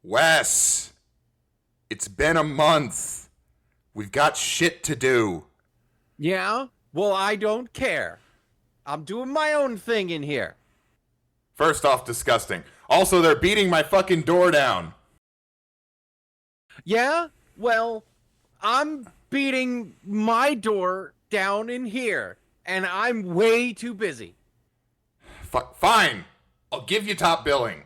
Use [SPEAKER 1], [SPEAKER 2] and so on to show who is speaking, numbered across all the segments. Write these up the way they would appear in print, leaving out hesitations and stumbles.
[SPEAKER 1] Wes, it's been a month. We've got shit to do.
[SPEAKER 2] Yeah? Well, I don't care. I'm doing my own thing in here.
[SPEAKER 1] First off, disgusting. Also, they're beating my fucking door down.
[SPEAKER 2] Yeah? Well, I'm beating my door down in here, and I'm way too busy.
[SPEAKER 1] Fine. I'll give you top billing.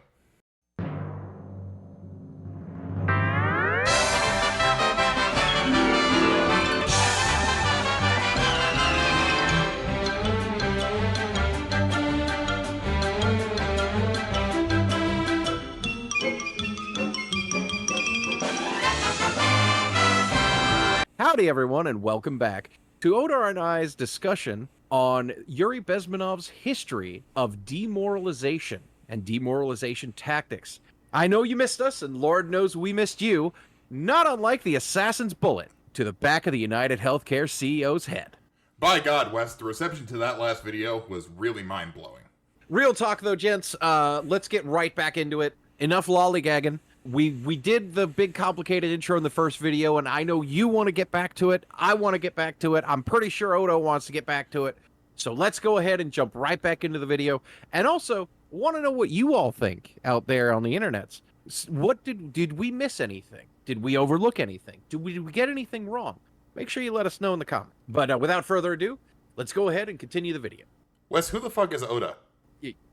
[SPEAKER 2] Howdy, everyone, and welcome back to Odar and I's discussion on Yuri Bezmenov's history of demoralization and demoralization tactics. I know you missed us, and Lord knows we missed you, not unlike the assassin's bullet to the back of the United Healthcare CEO's head.
[SPEAKER 1] By God, Wes, the reception to that last video was really mind-blowing.
[SPEAKER 2] Real talk, though, gents. Let's get right back into it. Enough lollygagging. We did the big complicated intro in the first video, and I know you want to get back to it. I want to get back to it. I'm pretty sure Odo wants to get back to it. So let's go ahead and jump right back into the video. And also, want to know what you all think out there on the internets. What did we miss anything? Did we overlook anything? Did we get anything wrong? Make sure you let us know in the comments. But without further ado, let's go ahead and continue the video.
[SPEAKER 1] Wes, who the fuck is Oda?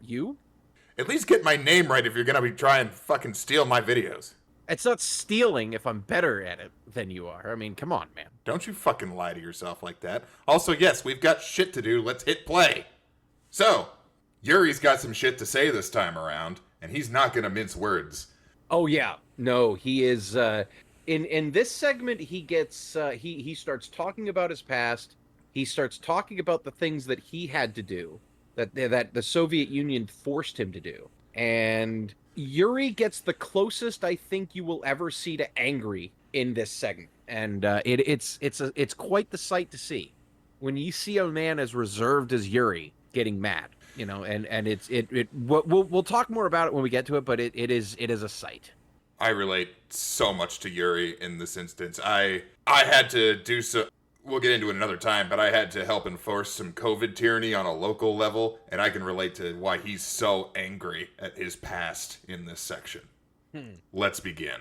[SPEAKER 2] You?
[SPEAKER 1] At least get my name right if you're gonna be trying to fucking steal my videos.
[SPEAKER 2] It's not stealing if I'm better at it than you are. I mean, come on, man.
[SPEAKER 1] Don't you fucking lie to yourself like that. Also, yes, we've got shit to do. Let's hit play. So, Yuri's got some shit to say this time around, and he's not gonna mince words.
[SPEAKER 2] Oh yeah, no, he is. In this segment, he gets he starts talking about his past. He starts talking about the things that he had to do, that the Soviet Union forced him to do, and Yuri gets the closest I think you will ever see to angry in this segment, and it's quite the sight to see when you see a man as reserved as Yuri getting mad. You know, and we'll talk more about it when we get to it, but it is a sight.
[SPEAKER 1] I relate so much to Yuri in this instance. I had to do so. We'll get into it another time, but I had to help enforce some COVID tyranny on a local level, and I can relate to why he's so angry at his past in this section. Let's begin.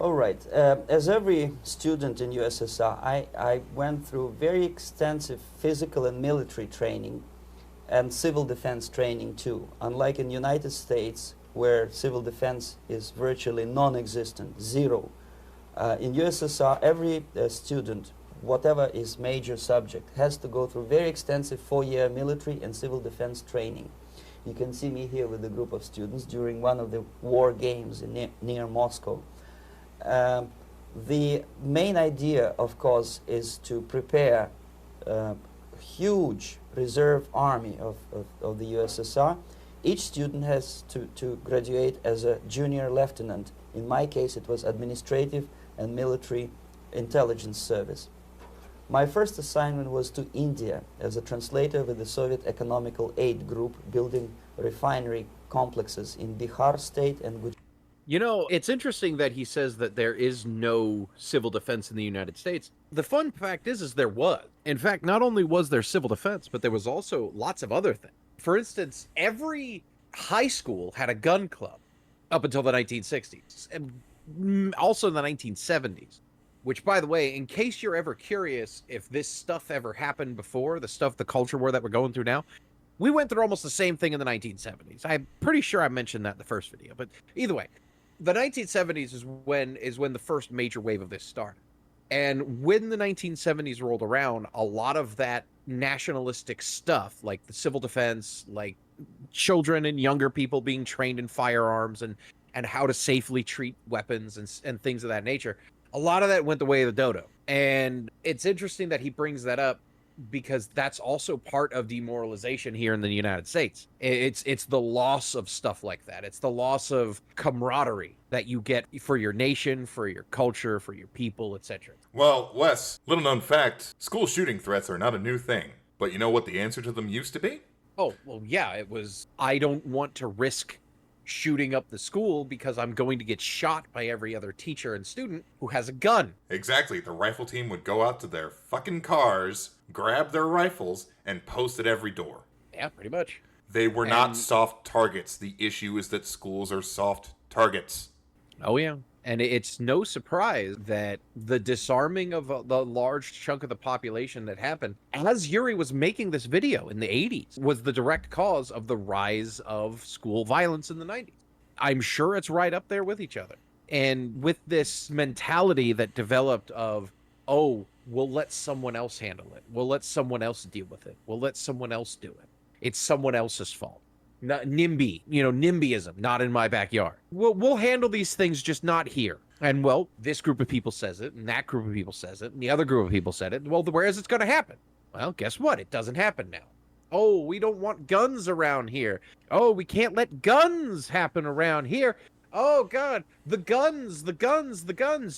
[SPEAKER 3] All right. As every student in USSR, I went through very extensive physical and military training and civil defense training too. Unlike in the United States, where civil defense is virtually non-existent, zero. In USSR, every student, whatever his major subject, has to go through very extensive 4-year military and civil defense training. You can see me here with a group of students during one of the war games near Moscow. The main idea, of course, is to prepare a huge reserve army of the USSR. Each student has to graduate as a junior lieutenant. In my case, it was administrative and military intelligence service. My first assignment was to India as a translator with the Soviet Economical Aid Group, building refinery complexes in Bihar state and Gujarat.
[SPEAKER 2] You know, it's interesting that he says that there is no civil defense in the United States. The fun fact is there was. In fact, not only was there civil defense, but there was also lots of other things. For instance, every high school had a gun club up until the 1960s, and also the 1970s, which, by the way, in case you're ever curious if this stuff ever happened before, the culture war that we're going through now, we went through almost the same thing in the 1970s. I'm pretty sure I mentioned that in the first video, but either way, the 1970s is when the first major wave of this started. And when the 1970s rolled around, a lot of that nationalistic stuff, like the civil defense, like children and younger people being trained in firearms and how to safely treat weapons and things of that nature, a lot of that went the way of the dodo. And it's interesting that he brings that up because that's also part of demoralization here in the United States. It's the loss of stuff like that. It's the loss of camaraderie that you get for your nation, for your culture, for your people, etc.
[SPEAKER 1] Well, Wes, little known fact, school shooting threats are not a new thing. But you know what the answer to them used to be?
[SPEAKER 2] Oh, well, yeah, it was, I don't want to risk shooting up the school because I'm going to get shot by every other teacher and student who has a gun.
[SPEAKER 1] Exactly, the rifle team would go out to their fucking cars, grab their rifles, and post at every door.
[SPEAKER 2] Yeah, pretty much.
[SPEAKER 1] They were not soft targets. The issue is that schools are soft targets.
[SPEAKER 2] Oh, yeah. And it's no surprise that the disarming of the large chunk of the population that happened as Yuri was making this video in the 80s was the direct cause of the rise of school violence in the 90s. I'm sure it's right up there with each other. And with this mentality that developed of, oh, we'll let someone else handle it. We'll let someone else deal with it. We'll let someone else do it. It's someone else's fault. Not NIMBY, NIMBYism, not in my backyard. We'll handle these things, just not here. And, well, this group of people says it, and that group of people says it, and the other group of people said it. Well, where is it going to happen? Well, guess what? It doesn't happen now. Oh, we don't want guns around here. Oh, we can't let guns happen around here. Oh, God, the guns.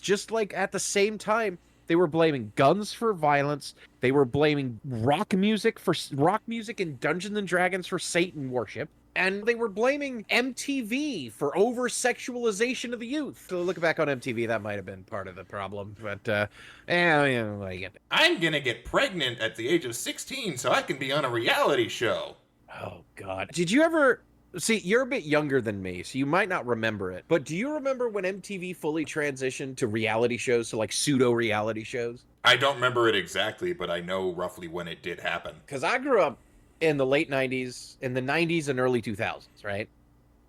[SPEAKER 2] Just like at the same time, they were blaming guns for violence. They were blaming rock music and Dungeons and Dragons for Satan worship. And they were blaming MTV for over-sexualization of the youth. So look back on MTV, that might have been part of the problem. But, I get it.
[SPEAKER 1] I'm gonna get pregnant at the age of 16 so I can be on a reality show.
[SPEAKER 2] Oh, God. Did you ever... See, you're a bit younger than me, so you might not remember it. But do you remember when MTV fully transitioned to reality shows, so like pseudo-reality shows?
[SPEAKER 1] I don't remember it exactly, but I know roughly when it did happen.
[SPEAKER 2] Because I grew up in the late 90s, in the 90s and early 2000s, right?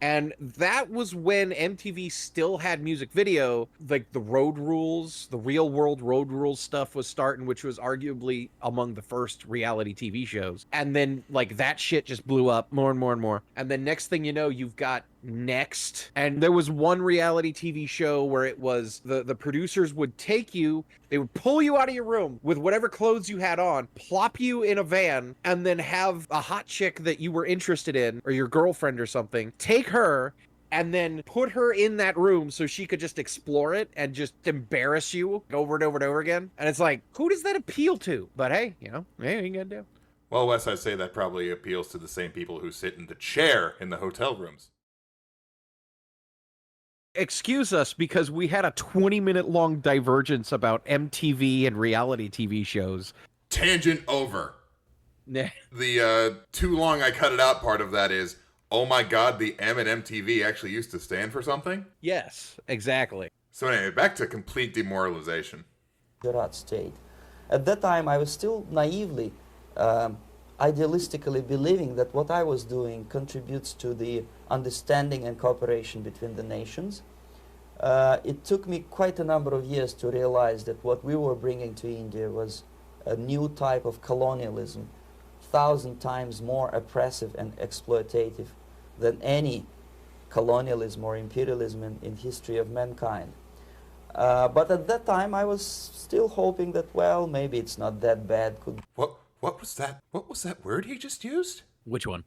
[SPEAKER 2] And that was when MTV still had music video, like the Road Rules, the real world Road Rules stuff was starting, which was arguably among the first reality TV shows. And then like that shit just blew up more and more and more. And then next thing you know, you've got Next. And there was one reality TV show where it was the producers would take you, they would pull you out of your room with whatever clothes you had on, plop you in a van, and then have a hot chick that you were interested in, or your girlfriend or something, take her and then put her in that room so she could just explore it and just embarrass you over and over and over again. And it's like, who does that appeal to? But hey, hey, you gotta do.
[SPEAKER 1] Well, Wes, I'd say that probably appeals to the same people who sit in the chair in the hotel rooms.
[SPEAKER 2] Excuse us because we had a 20-minute long divergence about MTV and reality TV shows.
[SPEAKER 1] Tangent over.
[SPEAKER 2] Nah.
[SPEAKER 1] The too long I cut it out part of that is, oh my god, the M in MTV actually used to stand for something?
[SPEAKER 2] Yes, exactly.
[SPEAKER 1] So anyway, back to complete demoralization.
[SPEAKER 3] Gujarat state. At that time, I was still naively, idealistically believing that what I was doing contributes to the understanding and cooperation between the nations. It took me quite a number of years to realize that what we were bringing to India was a new type of colonialism, 1,000 times more oppressive and exploitative than any colonialism or imperialism in history of mankind. But at that time, I was still hoping that, well, maybe it's not that bad.
[SPEAKER 1] What was that? What was that word he just used?
[SPEAKER 2] Which one?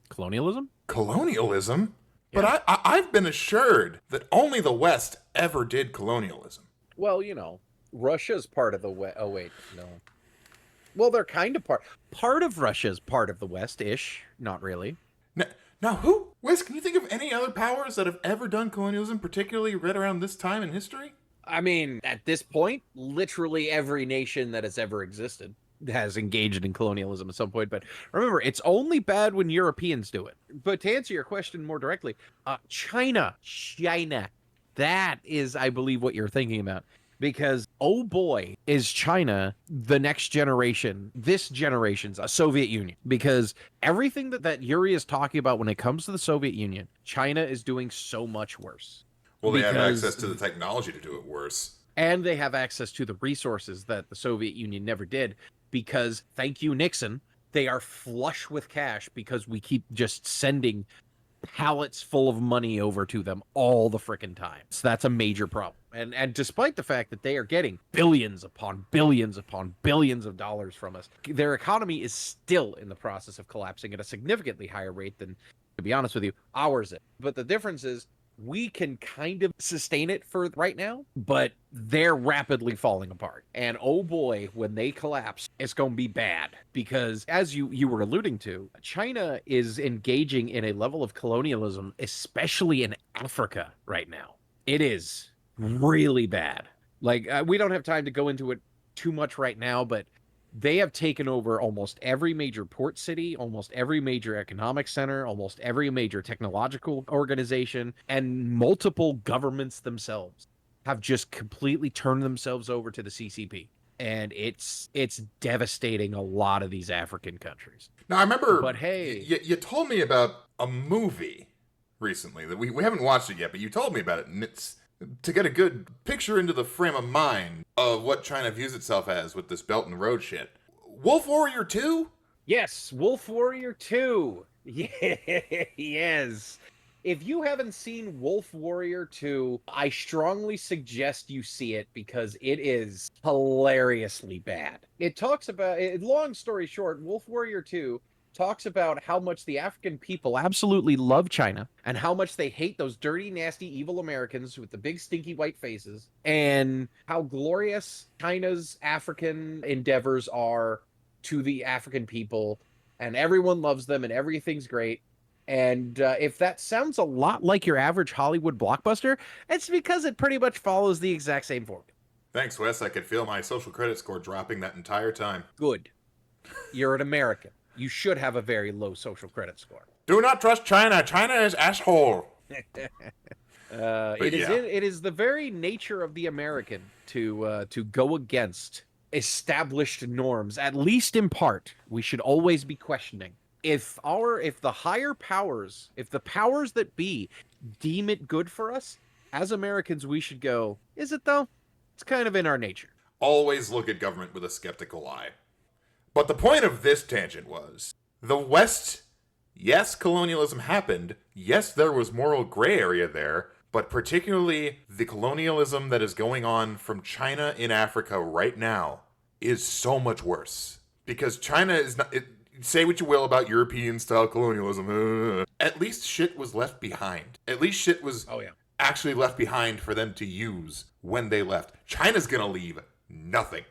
[SPEAKER 2] Colonialism?
[SPEAKER 1] Colonialism?
[SPEAKER 2] Yeah.
[SPEAKER 1] But I've been assured that only the West ever did colonialism.
[SPEAKER 2] Well, Russia's part of the West. Oh, wait, no. Well, they're kind of part of Russia's part of the West-ish. Not really.
[SPEAKER 1] Now who? Wes, can you think of any other powers that have ever done colonialism, particularly right around this time in history?
[SPEAKER 2] I mean, at this point, literally every nation that has ever existed has engaged in colonialism at some point. But remember, it's only bad when Europeans do it. But to answer your question more directly, China. That is, I believe, what you're thinking about. Because, oh boy, is China the next generation, this generation's a Soviet Union. Because everything that Yuri is talking about when it comes to the Soviet Union, China is doing so much worse.
[SPEAKER 1] Well, they have access to the technology to do it worse.
[SPEAKER 2] And they have access to the resources that the Soviet Union never did. Because, thank you, Nixon, they are flush with cash because we keep just sending pallets full of money over to them all the frickin' time. So that's a major problem. And despite the fact that they are getting billions upon billions upon billions of dollars from us, their economy is still in the process of collapsing at a significantly higher rate than, to be honest with you, ours is. But the difference is we can kind of sustain it for right now, but they're rapidly falling apart. And oh boy, when they collapse, it's going to be bad. Because as you were alluding to, China is engaging in a level of colonialism, especially in Africa right now. It is really bad. Like, we don't have time to go into it too much right now, but they have taken over almost every major port city, almost every major economic center, almost every major technological organization, and multiple governments themselves have just completely turned themselves over to the CCP. And it's devastating a lot of these African countries.
[SPEAKER 1] Now, I remember,
[SPEAKER 2] but hey,
[SPEAKER 1] you told me about a movie recently that we haven't watched it yet, but you told me about it, and it's to get a good picture into the frame of mind of what China views itself as with this Belt and Road shit. Wolf Warrior 2?
[SPEAKER 2] Yes, Wolf Warrior 2. Yes. If you haven't seen Wolf Warrior 2, I strongly suggest you see it because it is hilariously bad. It talks about, long story short, Wolf Warrior 2 talks about how much the African people absolutely love China and how much they hate those dirty, nasty, evil Americans with the big, stinky white faces, and how glorious China's African endeavors are to the African people, and everyone loves them and everything's great. And if that sounds a lot like your average Hollywood blockbuster, it's because it pretty much follows the exact same formula.
[SPEAKER 1] Thanks, Wes. I could feel my social credit score dropping that entire time.
[SPEAKER 2] Good. You're an American. You should have a very low social credit score.
[SPEAKER 1] Do not trust China. China is asshole.
[SPEAKER 2] It is the very nature of the American to go against established norms, at least in part. We should always be questioning. If the higher powers, if the powers that be deem it good for us, as Americans, we should go, is it though? It's kind of in our nature.
[SPEAKER 1] Always look at government with a skeptical eye. But the point of this tangent was, the West, yes, colonialism happened, yes, there was moral gray area there, but particularly the colonialism that is going on from China in Africa right now is so much worse. Because China is not, say what you will about European-style colonialism, at least shit was left behind. At least shit was actually left behind for them to use when they left. China's gonna leave nothing.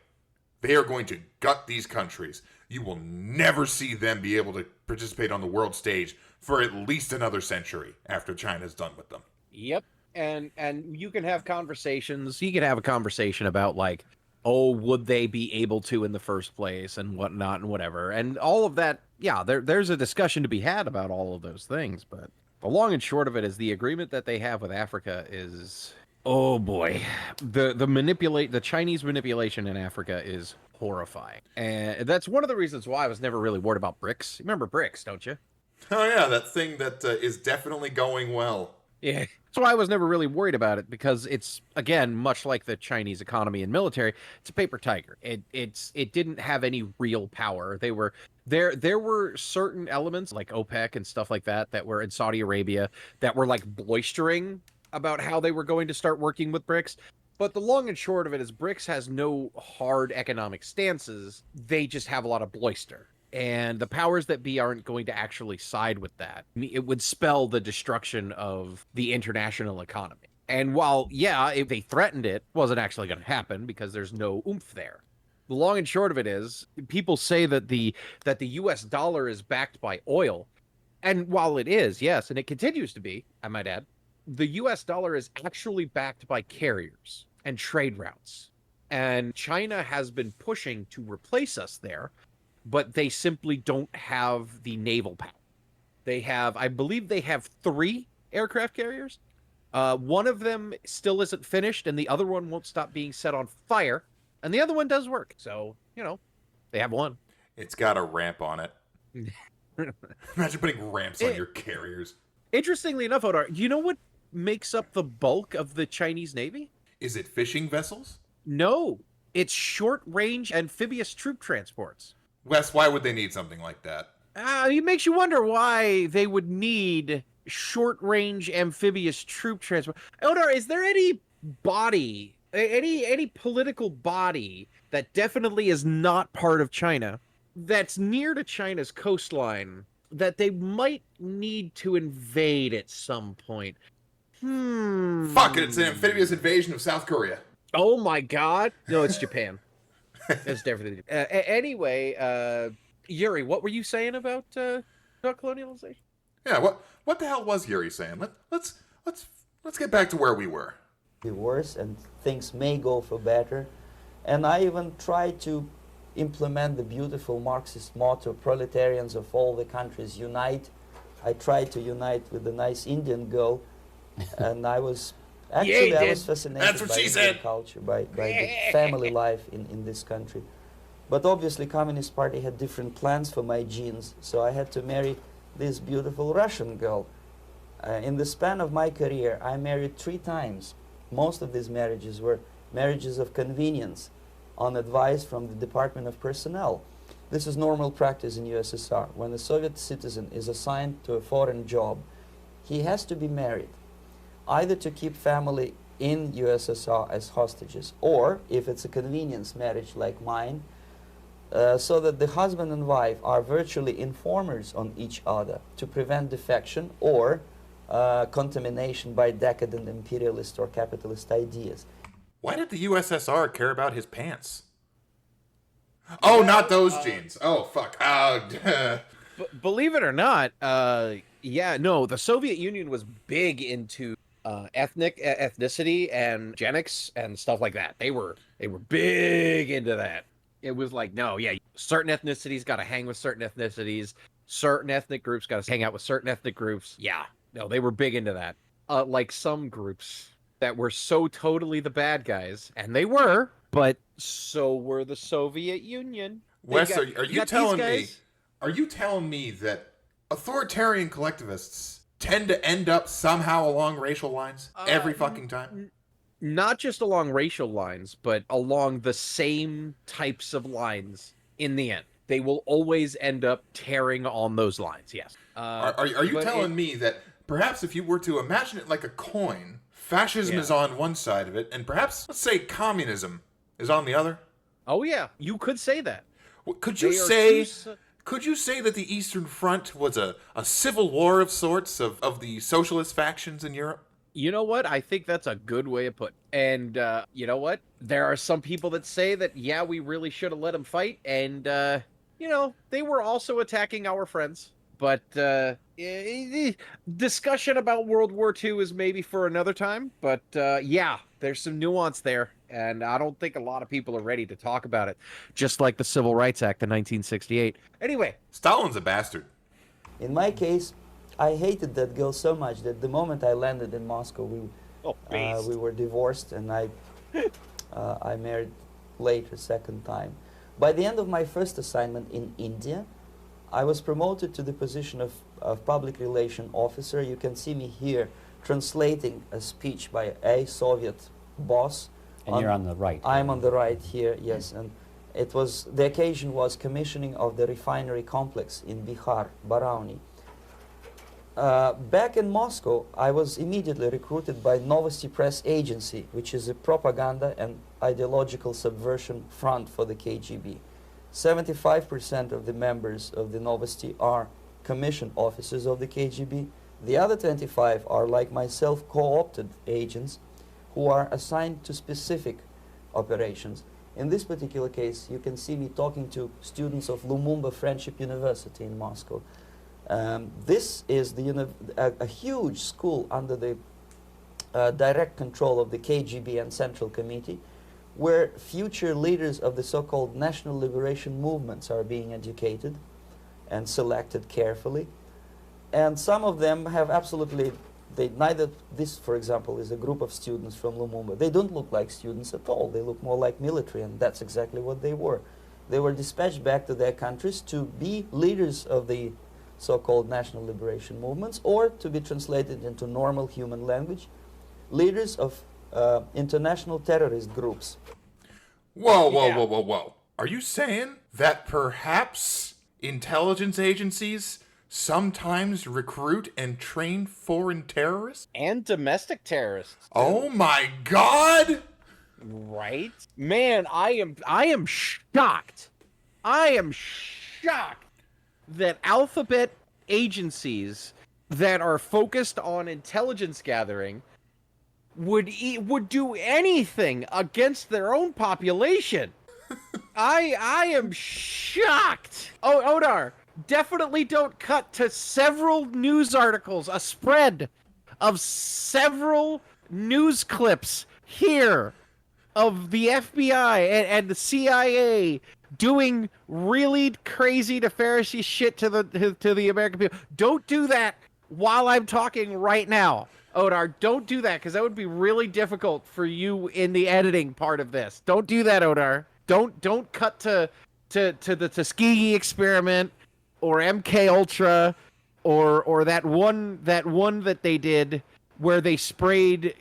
[SPEAKER 1] They are going to gut these countries. You will never see them be able to participate on the world stage for at least another century after China's done with them.
[SPEAKER 2] Yep. And you can have conversations. You can have a conversation about, like, oh, would they be able to in the first place and whatnot and whatever. And all of that, yeah, there's a discussion to be had about all of those things. But the long and short of it is the agreement that they have with Africa is... oh boy, the Chinese manipulation in Africa is horrifying, and that's one of the reasons why I was never really worried about BRICS. You remember BRICS, don't you?
[SPEAKER 1] Oh yeah, that thing that is definitely going well.
[SPEAKER 2] Yeah, that's why I was never really worried about it, because it's, again, much like the Chinese economy and military, it's a paper tiger. It didn't have any real power. There were certain elements like OPEC and stuff like that were in Saudi Arabia that were like blustering about how they were going to start working with BRICS. But the long and short of it is BRICS has no hard economic stances. They just have a lot of bluster. And the powers that be aren't going to actually side with that. I mean, it would spell the destruction of the international economy. And while, yeah, if they threatened it, wasn't actually going to happen because there's no oomph there. The long and short of it is, people say that the US dollar is backed by oil. And while it is, yes, and it continues to be, I might add, the US dollar is actually backed by carriers and trade routes. And China has been pushing to replace us there, but they simply don't have the naval power. I believe they have 3 aircraft carriers. One of them still isn't finished, and the other one won't stop being set on fire. And the other one does work. So, they have one.
[SPEAKER 1] It's got a ramp on it. Imagine putting ramps on your carriers.
[SPEAKER 2] Interestingly enough, Odar, do you know what makes up the bulk of the Chinese Navy?
[SPEAKER 1] Is it fishing vessels?
[SPEAKER 2] No, it's short-range amphibious troop transports.
[SPEAKER 1] Wes, why would they need something like that?
[SPEAKER 2] It makes you wonder why they would need short-range amphibious troop transport. Odar, is there any body, any political body that definitely is not part of China, that's near to China's coastline, that they might need to invade at some point.
[SPEAKER 1] Fuck it, it's an amphibious invasion of South Korea.
[SPEAKER 2] Oh my God! No, it's Japan. It's definitely. Anyway, Yuri, what were you saying about colonialization?
[SPEAKER 1] Yeah, what the hell was Yuri saying? Let's get back to where we were.
[SPEAKER 3] Be worse, and things may go for better. And I even tried to implement the beautiful Marxist motto, proletarians of all the countries unite. I tried to unite with a nice Indian girl, and I was actually I was fascinated
[SPEAKER 1] That's what
[SPEAKER 3] by
[SPEAKER 1] she
[SPEAKER 3] Indian
[SPEAKER 1] said.
[SPEAKER 3] culture, by the family life in this country. But obviously Communist Party had different plans for my genes, so I had to marry this beautiful Russian girl. In the span of my career, I married 3 times. Most of these marriages were marriages of convenience, on advice from the Department of Personnel. This is normal practice in USSR. When a Soviet citizen is assigned to a foreign job, he has to be married, either to keep family in USSR as hostages, or, if it's a convenience marriage like mine, so that the husband and wife are virtually informers on each other to prevent defection or contamination by decadent imperialist or capitalist ideas.
[SPEAKER 1] Why did the USSR care about his pants? Oh, not those jeans. Oh, fuck.
[SPEAKER 2] Believe it or not, the Soviet Union was big into ethnicity and eugenics and stuff like that. They were big into that. It was like, no, yeah, certain ethnicities got to hang with certain ethnicities. Certain ethnic groups got to hang out with certain ethnic groups. Yeah, no, they were big into that. Like some groups that were so totally the bad guys, and they were, but so were the Soviet Union.
[SPEAKER 1] Wes, are you telling me? Are you telling me that authoritarian collectivists tend to end up somehow along racial lines every fucking time?
[SPEAKER 2] Not just along racial lines, but along the same types of lines in the end. They will always end up tearing on those lines, yes.
[SPEAKER 1] Are you telling me that perhaps if you were to imagine it like a coin, fascism is on one side of it, and perhaps, let's say, communism is on the other?
[SPEAKER 2] Oh, yeah. You could say that.
[SPEAKER 1] Could you say that the Eastern Front was a civil war of sorts of the socialist factions in Europe?
[SPEAKER 2] You know what? I think that's a good way of putting it. And you know what? There are some people that say that, yeah, we really should have let them fight. And, they were also attacking our friends. But discussion about World War II is maybe for another time. But, yeah, there's some nuance there. And I don't think a lot of people are ready to talk about it. Just like the Civil Rights Act of 1968. Anyway.
[SPEAKER 1] Stalin's a bastard.
[SPEAKER 3] In my case, I hated that girl so much that the moment I landed in Moscow, we were divorced, and I married later, second time. By the end of my first assignment in India, I was promoted to the position of public relation officer. You can see me here translating a speech by a Soviet boss.
[SPEAKER 4] And you're on the right.
[SPEAKER 3] I'm on the right here, yes. And the occasion was commissioning of the refinery complex in Bihar, Barauni. Back in Moscow, I was immediately recruited by Novosti Press Agency, which is a propaganda and ideological subversion front for the KGB. 75% of the members of the Novosti are commissioned officers of the KGB. The other 25 are, like myself, co-opted agents who are assigned to specific operations. In this particular case, you can see me talking to students of Lumumba Friendship University in Moscow. This is a huge school under the direct control of the KGB and Central Committee, where future leaders of the so-called national liberation movements are being educated and selected carefully. And some of them have absolutely, this, for example, is a group of students from Lumumba. They don't look like students at all. They look more like military, and that's exactly what they were. They were dispatched back to their countries to be leaders of the so-called national liberation movements, or to be translated into normal human language, leaders of international terrorist groups.
[SPEAKER 1] Whoa. Are you saying that perhaps intelligence agencies sometimes recruit and train foreign terrorists?
[SPEAKER 2] And domestic terrorists.
[SPEAKER 1] Oh my god!
[SPEAKER 2] Right? Man, I am shocked. I am shocked that alphabet agencies that are focused on intelligence gathering would do anything against their own population. I am shocked. Oh, Odar, definitely don't cut to several news articles, a spread of several news clips here of the FBI and the CIA doing really crazy nefarious shit to the American people. Don't do that while I'm talking right now. Odar, don't do that, because that would be really difficult for you in the editing part of this. Don't do that, Odar. Don't cut to the Tuskegee experiment or MK Ultra or that one that they did where they sprayed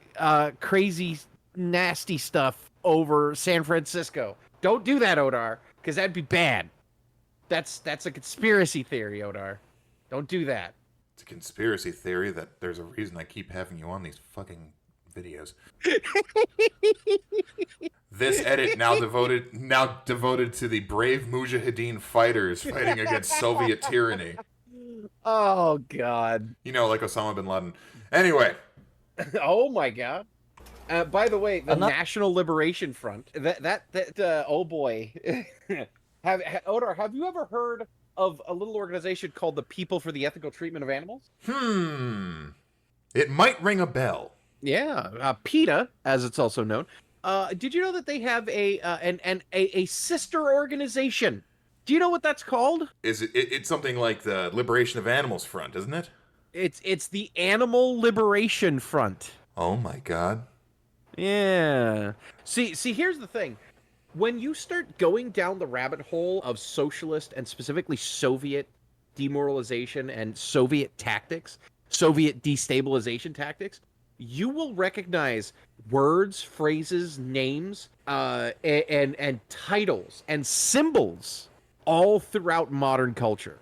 [SPEAKER 2] crazy nasty stuff over San Francisco. Don't do that, Odar, because that'd be bad. That's a conspiracy theory, Odar. Don't do that.
[SPEAKER 1] It's a conspiracy theory that there's a reason I keep having you on these fucking videos. This edit now devoted to the brave Mujahideen fighters fighting against Soviet tyranny.
[SPEAKER 2] Oh God.
[SPEAKER 1] You know, like Osama bin Laden. Anyway.
[SPEAKER 2] Oh my God. By the way, the National Liberation Front. Oh boy. Odar, have you ever heard of a little organization called the People for the Ethical Treatment of Animals?
[SPEAKER 1] It might ring a bell.
[SPEAKER 2] Yeah, PETA, as it's also known. Did you know that they have a sister organization? Do you know what that's called?
[SPEAKER 1] It's something like the Liberation of Animals Front, isn't it?
[SPEAKER 2] It's the Animal Liberation Front.
[SPEAKER 1] Oh my God.
[SPEAKER 2] Yeah. See, here's the thing. When you start going down the rabbit hole of socialist and specifically Soviet demoralization and Soviet tactics, Soviet destabilization tactics, you will recognize words, phrases, names, and titles and symbols all throughout modern culture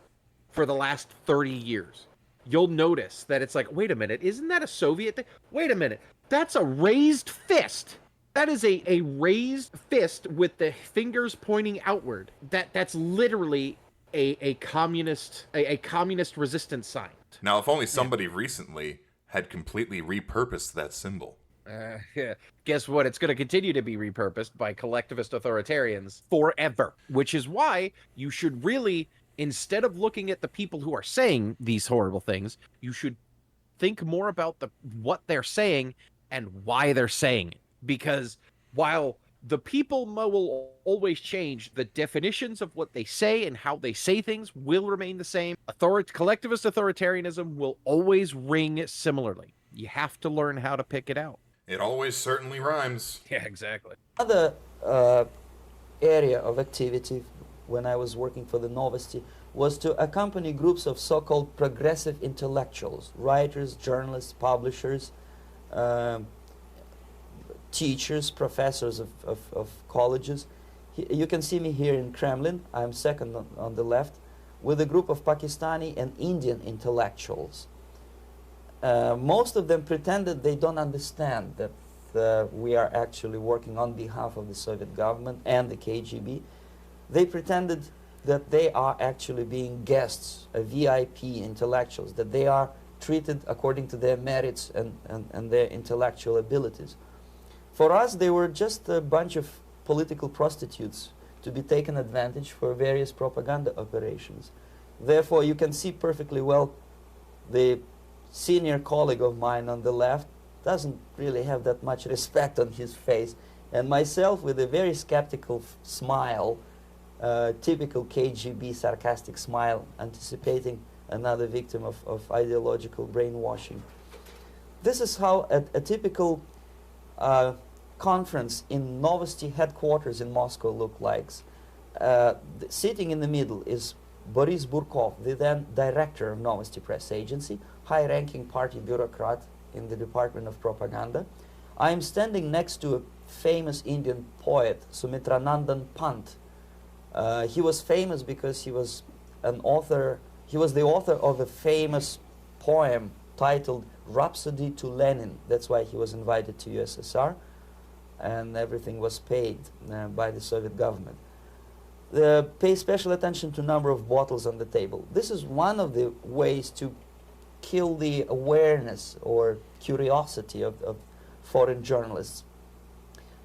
[SPEAKER 2] for the last 30 years. You'll notice that it's like, wait a minute, isn't that a Soviet thing? Wait a minute, that's a raised fist. That is a raised fist with the fingers pointing outward. That's literally a communist resistance sign.
[SPEAKER 1] Now, if only somebody recently had completely repurposed that symbol.
[SPEAKER 2] Yeah. Guess what? It's going to continue to be repurposed by collectivist authoritarians forever. Which is why you should really, instead of looking at the people who are saying these horrible things, you should think more about what they're saying and why they're saying it. Because while the people will always change, the definitions of what they say and how they say things will remain the same. Collectivist authoritarianism will always ring similarly. You have to learn how to pick it out.
[SPEAKER 1] It always certainly rhymes.
[SPEAKER 2] Yeah, exactly.
[SPEAKER 3] Another area of activity when I was working for the Novosti was to accompany groups of so-called progressive intellectuals, writers, journalists, publishers, teachers, professors of colleges. You can see me here in Kremlin. I'm second on the left, with a group of Pakistani and Indian intellectuals. Most of them pretended they don't understand that we are actually working on behalf of the Soviet government and the KGB. They pretended that they are actually being guests, VIP intellectuals, that they are treated according to their merits and their intellectual abilities. For us, they were just a bunch of political prostitutes to be taken advantage for various propaganda operations. Therefore, you can see perfectly well the senior colleague of mine on the left doesn't really have that much respect on his face, and myself with a very skeptical smile, typical KGB sarcastic smile, anticipating another victim of ideological brainwashing. This is how a typical conference in Novosti headquarters in Moscow looked like. Sitting in the middle is Boris Burkov, the then director of Novosti Press Agency, high-ranking party bureaucrat in the Department of Propaganda. I am standing next to a famous Indian poet, Sumitranandan Pant. He was famous because he was an author. He was the author of a famous poem titled Rhapsody to Lenin. That's why he was invited to USSR, and everything was paid by the Soviet government. Pay special attention to number of bottles on the table. This is one of the ways to kill the awareness or curiosity of foreign journalists.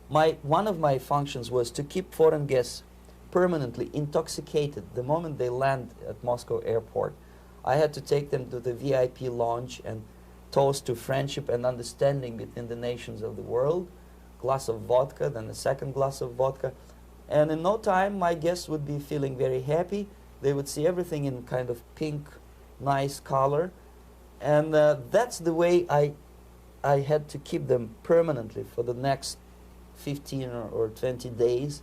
[SPEAKER 3] One of my functions was to keep foreign guests permanently intoxicated the moment they land at Moscow airport. I had to take them to the VIP lounge and toast to friendship and understanding between the nations of the world. Glass of vodka, then a second glass of vodka. And in no time, my guests would be feeling very happy. They would see everything in kind of pink, nice color. And that's the way I had to keep them permanently for the next 15 or 20 days.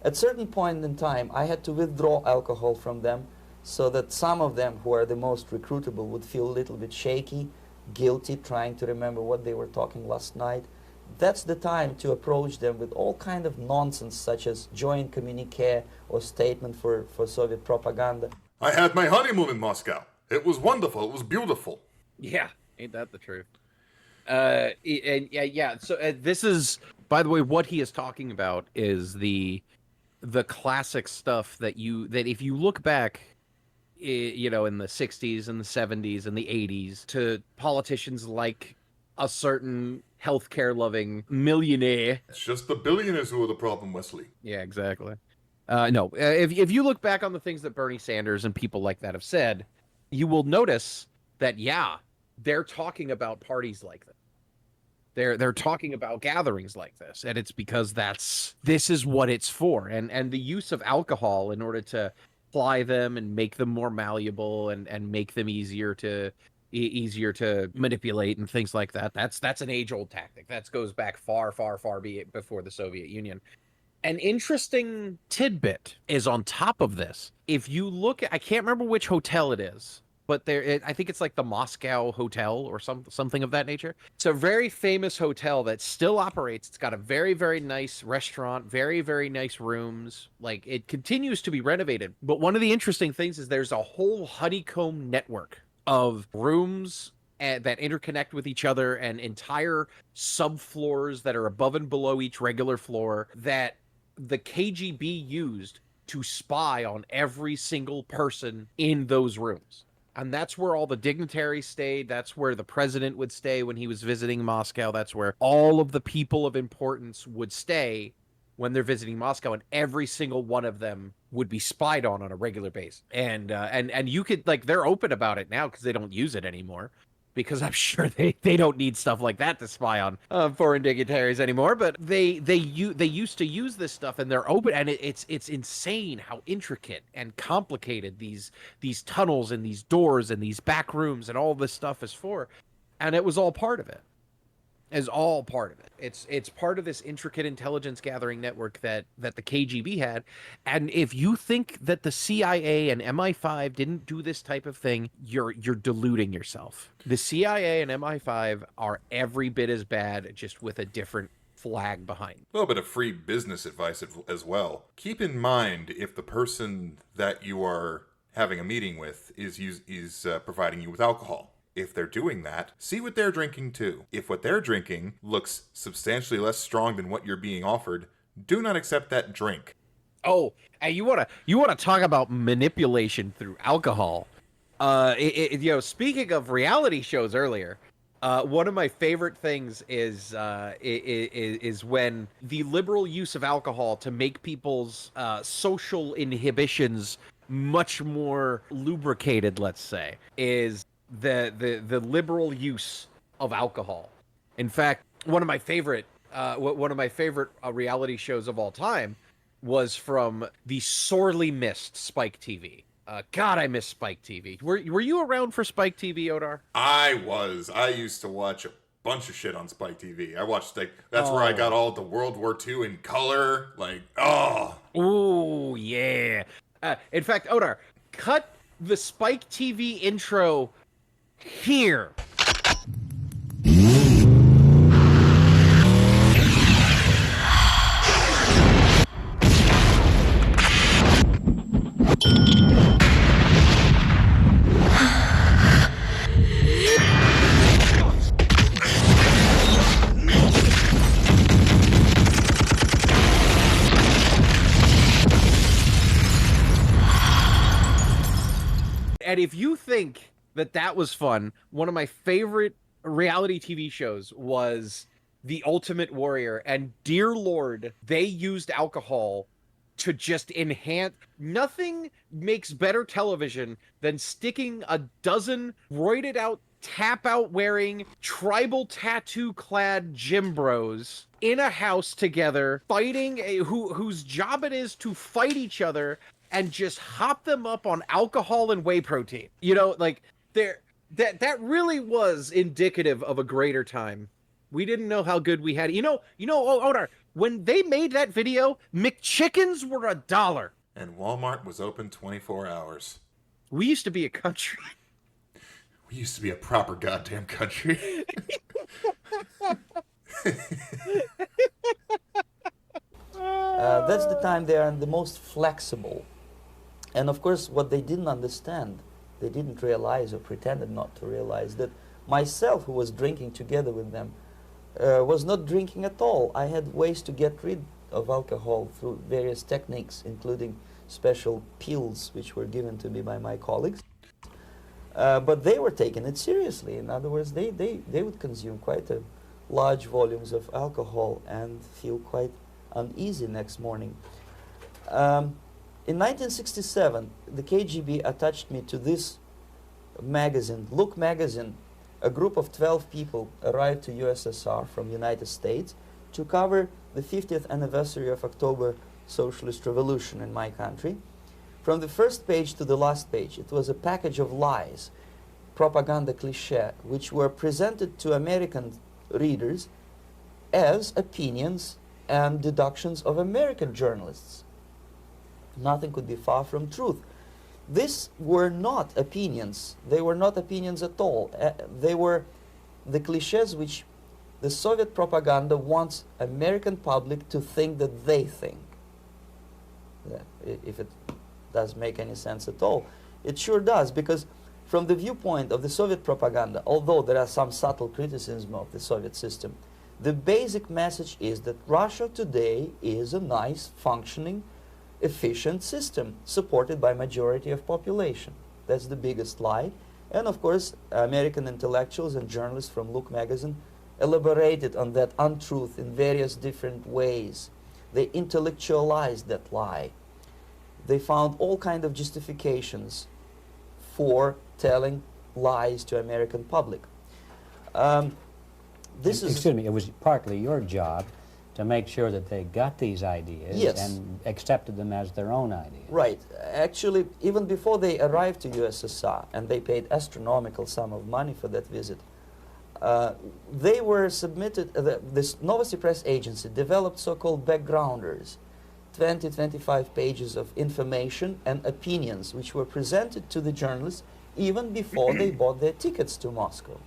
[SPEAKER 3] At certain point in time, I had to withdraw alcohol from them so that some of them who are the most recruitable would feel a little bit shaky, guilty, trying to remember what they were talking last night. That's the time to approach them with all kind of nonsense, such as joint communique or statement for Soviet propaganda.
[SPEAKER 1] I had my honeymoon in Moscow. It was wonderful. It was beautiful.
[SPEAKER 2] Yeah, ain't that the truth? So this is, by the way, what he is talking about is the classic stuff that if you look back, in the 60s and the 70s and the 80s to politicians like a certain healthcare-loving millionaire.
[SPEAKER 1] It's just the billionaires who are the problem, Wesley.
[SPEAKER 2] Yeah, exactly. No, if you look back on the things that Bernie Sanders and people like that have said, you will notice that, they're talking about parties like this. They're talking about gatherings like this, and it's because this is what it's for. And the use of alcohol in order to ply them and make them more malleable and make them easier to manipulate and things like that. That's an age-old tactic. That goes back far before the Soviet Union. An interesting tidbit is on top of this. If you look at, I can't remember which hotel it is, but I think it's like the Moscow Hotel or something of that nature. It's a very famous hotel that still operates. It's got a very, very nice restaurant, very, very nice rooms. Like, it continues to be renovated. But one of the interesting things is there's a whole honeycomb network of rooms that interconnect with each other and entire subfloors that are above and below each regular floor that the KGB used to spy on every single person in those rooms. And that's where all the dignitaries stayed. That's where the president would stay when he was visiting Moscow. That's where all of the people of importance would stay when they're visiting Moscow, and every single one of them would be spied on a regular basis. And you could, like, they're open about it now because they don't use it anymore, because I'm sure they don't need stuff like that to spy on foreign dignitaries anymore. But they used to use this stuff, and they're open, and it's insane how intricate and complicated these tunnels and these doors and these back rooms and all this stuff is for, and it was all part of it. Is all part of it. It's part of this intricate intelligence gathering network that the KGB had. And if you think that the CIA and MI5 didn't do this type of thing, you're deluding yourself. The CIA and MI5 are every bit as bad, just with a different flag behind.
[SPEAKER 1] A little bit of free business advice as well. Keep in mind, if the person that you are having a meeting with is providing you with alcohol. If they're doing that, see what they're drinking too. If what they're drinking looks substantially less strong than what you're being offered, do not accept that drink.
[SPEAKER 2] Oh, and you wanna talk about manipulation through alcohol? Speaking of reality shows earlier, one of my favorite things is when the liberal use of alcohol to make people's social inhibitions much more lubricated, let's say, is the liberal use of alcohol. In fact, one of my favorite reality shows of all time was from the sorely missed Spike TV. God, I miss Spike TV. Were you around for Spike TV, Odar?
[SPEAKER 1] I was. I used to watch a bunch of shit on Spike TV. I watched that's where I got all the World War II in color.
[SPEAKER 2] Ooh, yeah. In fact, Odar, cut the Spike TV intro here. And if you think that that was fun, one of my favorite reality TV shows was The Ultimate Warrior. And dear Lord, they used alcohol to just enhance. Nothing makes better television than sticking a dozen roided out, tap out wearing, tribal tattoo clad gym bros in a house together, fighting whose job it is to fight each other and just hop them up on alcohol and whey protein. You know, like that really was indicative of a greater time. We didn't know how good we had. Oh, Odar, when they made that video, McChickens were $1.
[SPEAKER 1] And Walmart was open 24 hours.
[SPEAKER 2] We used to be a country.
[SPEAKER 1] We used to be a proper goddamn country.
[SPEAKER 3] That's the time they are the most flexible. And of course, what they didn't understand, they didn't realize or pretended not to realize, that myself, who was drinking together with them, was not drinking at all. I had ways to get rid of alcohol through various techniques, including special pills which were given to me by my colleagues. But they were taking it seriously. In other words, they would consume quite large volumes of alcohol and feel quite uneasy next morning. In 1967, the KGB attached me to this magazine, Look magazine. A group of 12 people arrived to USSR from United States to cover the 50th anniversary of October Socialist Revolution in my country. From the first page to the last page, it was a package of lies, propaganda cliché, which were presented to American readers as opinions and deductions of American journalists. Nothing could be far from truth. These were not opinions. They were not opinions at all. They were the clichés which the Soviet propaganda wants American public to think that they think. If it does make any sense at all. It sure does, because from the viewpoint of the Soviet propaganda, although there are some subtle criticisms of the Soviet system, the basic message is that Russia today is a nice, functioning, efficient system supported by majority of population. That's the biggest lie. And of course, American intellectuals and journalists from Look magazine elaborated on that untruth in various different ways. They intellectualized that lie. They found all kinds of justifications for telling lies to American public.
[SPEAKER 4] Excuse me, it was partly your job to make sure that they got these ideas,
[SPEAKER 3] yes,
[SPEAKER 4] and accepted them as their own ideas.
[SPEAKER 3] Right. Actually, even before they arrived to USSR, and they paid astronomical sum of money for that visit, they were submitted, this Novosti Press agency developed so-called backgrounders, 20-25 pages of information and opinions which were presented to the journalists even before they bought their tickets to Moscow.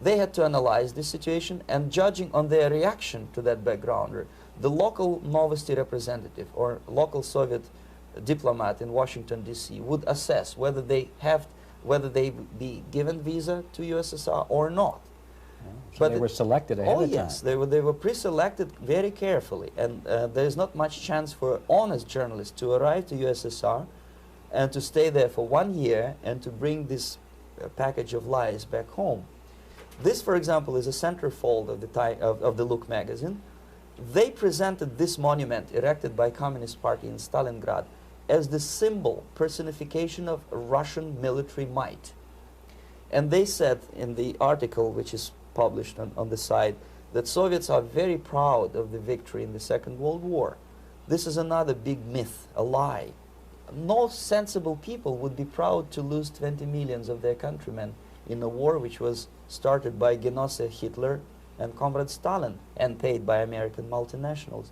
[SPEAKER 3] They had to analyze the situation, and judging on their reaction to that backgrounder, the local Novosti representative or local Soviet diplomat in Washington, D.C. would assess whether they be given visa to USSR or not.
[SPEAKER 4] So but they were selected ahead of time.
[SPEAKER 3] Oh yes, they were pre-selected very carefully, and there is not much chance for honest journalists to arrive to USSR and to stay there for 1 year and to bring this package of lies back home. This, for example, is a centerfold of the Look magazine. They presented this monument erected by Communist Party in Stalingrad as the symbol, personification of Russian military might. And they said in the article, which is published on the site, that Soviets are very proud of the victory in the Second World War. This is another big myth, a lie. No sensible people would be proud to lose 20 millions of their countrymen in a war which was started by Genoese Hitler and Comrade Stalin and paid by American multinationals.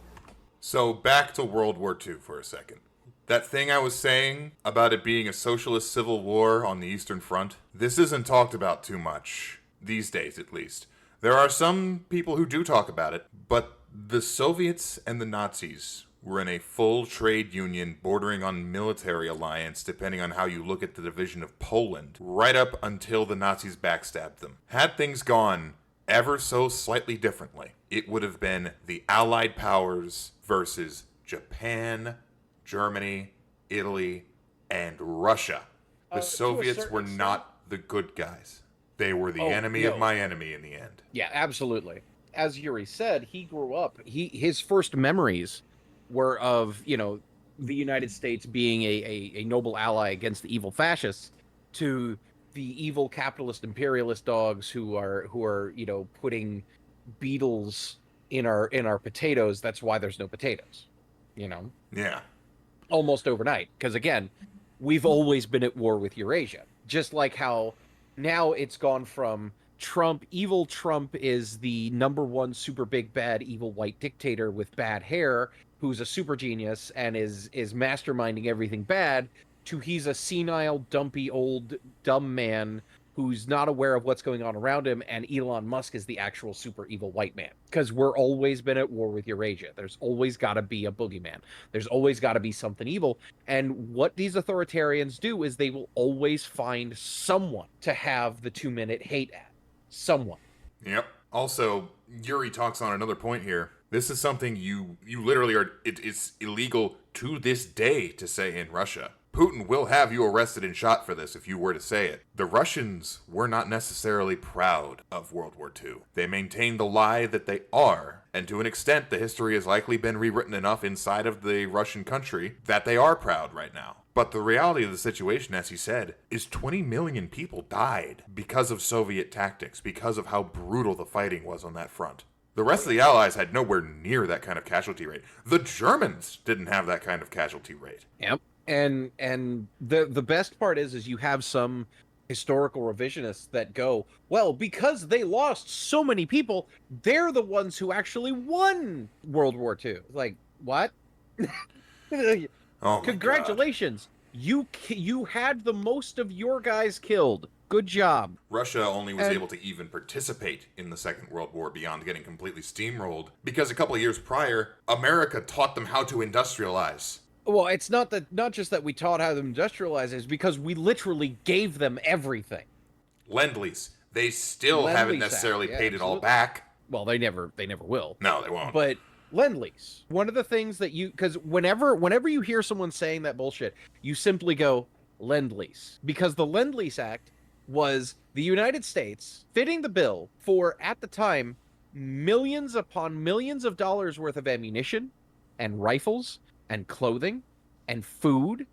[SPEAKER 1] So back to World War II for a second. That thing I was saying about it being a socialist civil war on the Eastern Front, this isn't talked about too much, these days at least. There are some people who do talk about it, but the Soviets and the Nazis were in a full trade union bordering on military alliance, depending on how you look at the division of Poland, right up until the Nazis backstabbed them. Had things gone ever so slightly differently, it would have been the Allied powers versus Japan, Germany, Italy, and Russia. The
[SPEAKER 2] To a
[SPEAKER 1] Soviets
[SPEAKER 2] certain
[SPEAKER 1] were
[SPEAKER 2] extent.
[SPEAKER 1] not the good guys. They were the
[SPEAKER 2] Oh,
[SPEAKER 1] enemy
[SPEAKER 2] no.
[SPEAKER 1] of my enemy in the end.
[SPEAKER 2] Yeah, absolutely. As Yuri said, he grew up. His first memories were of the United States being a noble ally against the evil fascists, to the evil capitalist imperialist dogs who are putting beetles in our potatoes. That's why there's no potatoes. You know,
[SPEAKER 1] Yeah.
[SPEAKER 2] almost overnight. Because again, we've always been at war with Eurasia. Just like how now it's gone from evil Trump is the number one super big bad evil white dictator with bad hair who's a super genius and is masterminding everything bad, to he's a senile, dumpy, old, dumb man who's not aware of what's going on around him, and Elon Musk is the actual super evil white man. Because we're always been at war with Eurasia. There's always got to be a boogeyman. There's always got to be something evil. And what these authoritarians do is they will always find someone to have the 2-minute hate at. Someone.
[SPEAKER 1] Yep. Also, Yuri talks on another point here. This is something you literally are. It's illegal to this day to say in Russia. Putin will have you arrested and shot for this if you were to say it. The Russians were not necessarily proud of World War II. They maintained the lie that they are, and to an extent, the history has likely been rewritten enough inside of the Russian country that they are proud right now. But the reality of the situation, as he said, is 20 million people died because of Soviet tactics, because of how brutal the fighting was on that front. The rest of the Allies had nowhere near that kind of casualty rate. The Germans didn't have that kind of casualty rate.
[SPEAKER 2] Yep. And the best part is you have some historical revisionists that go, well, because they lost so many people, they're the ones who actually won World War II. Like, what?
[SPEAKER 1] Oh my
[SPEAKER 2] Congratulations. You had the most of your guys killed. Good job.
[SPEAKER 1] Russia only was able to even participate in the Second World War beyond getting completely steamrolled because a couple of years prior, America taught them how to industrialize.
[SPEAKER 2] Well, it's not just that we taught how to industrialize, it's because we literally gave them everything.
[SPEAKER 1] Lend-Lease. They still haven't necessarily paid it all back.
[SPEAKER 2] Well, they never will.
[SPEAKER 1] No, they won't.
[SPEAKER 2] But Lend-Lease, one of the things that because whenever you hear someone saying that bullshit, you simply go Lend-Lease, because the Lend-Lease Act was the United States fitting the bill for, at the time, millions upon millions of dollars worth of ammunition and rifles and clothing and food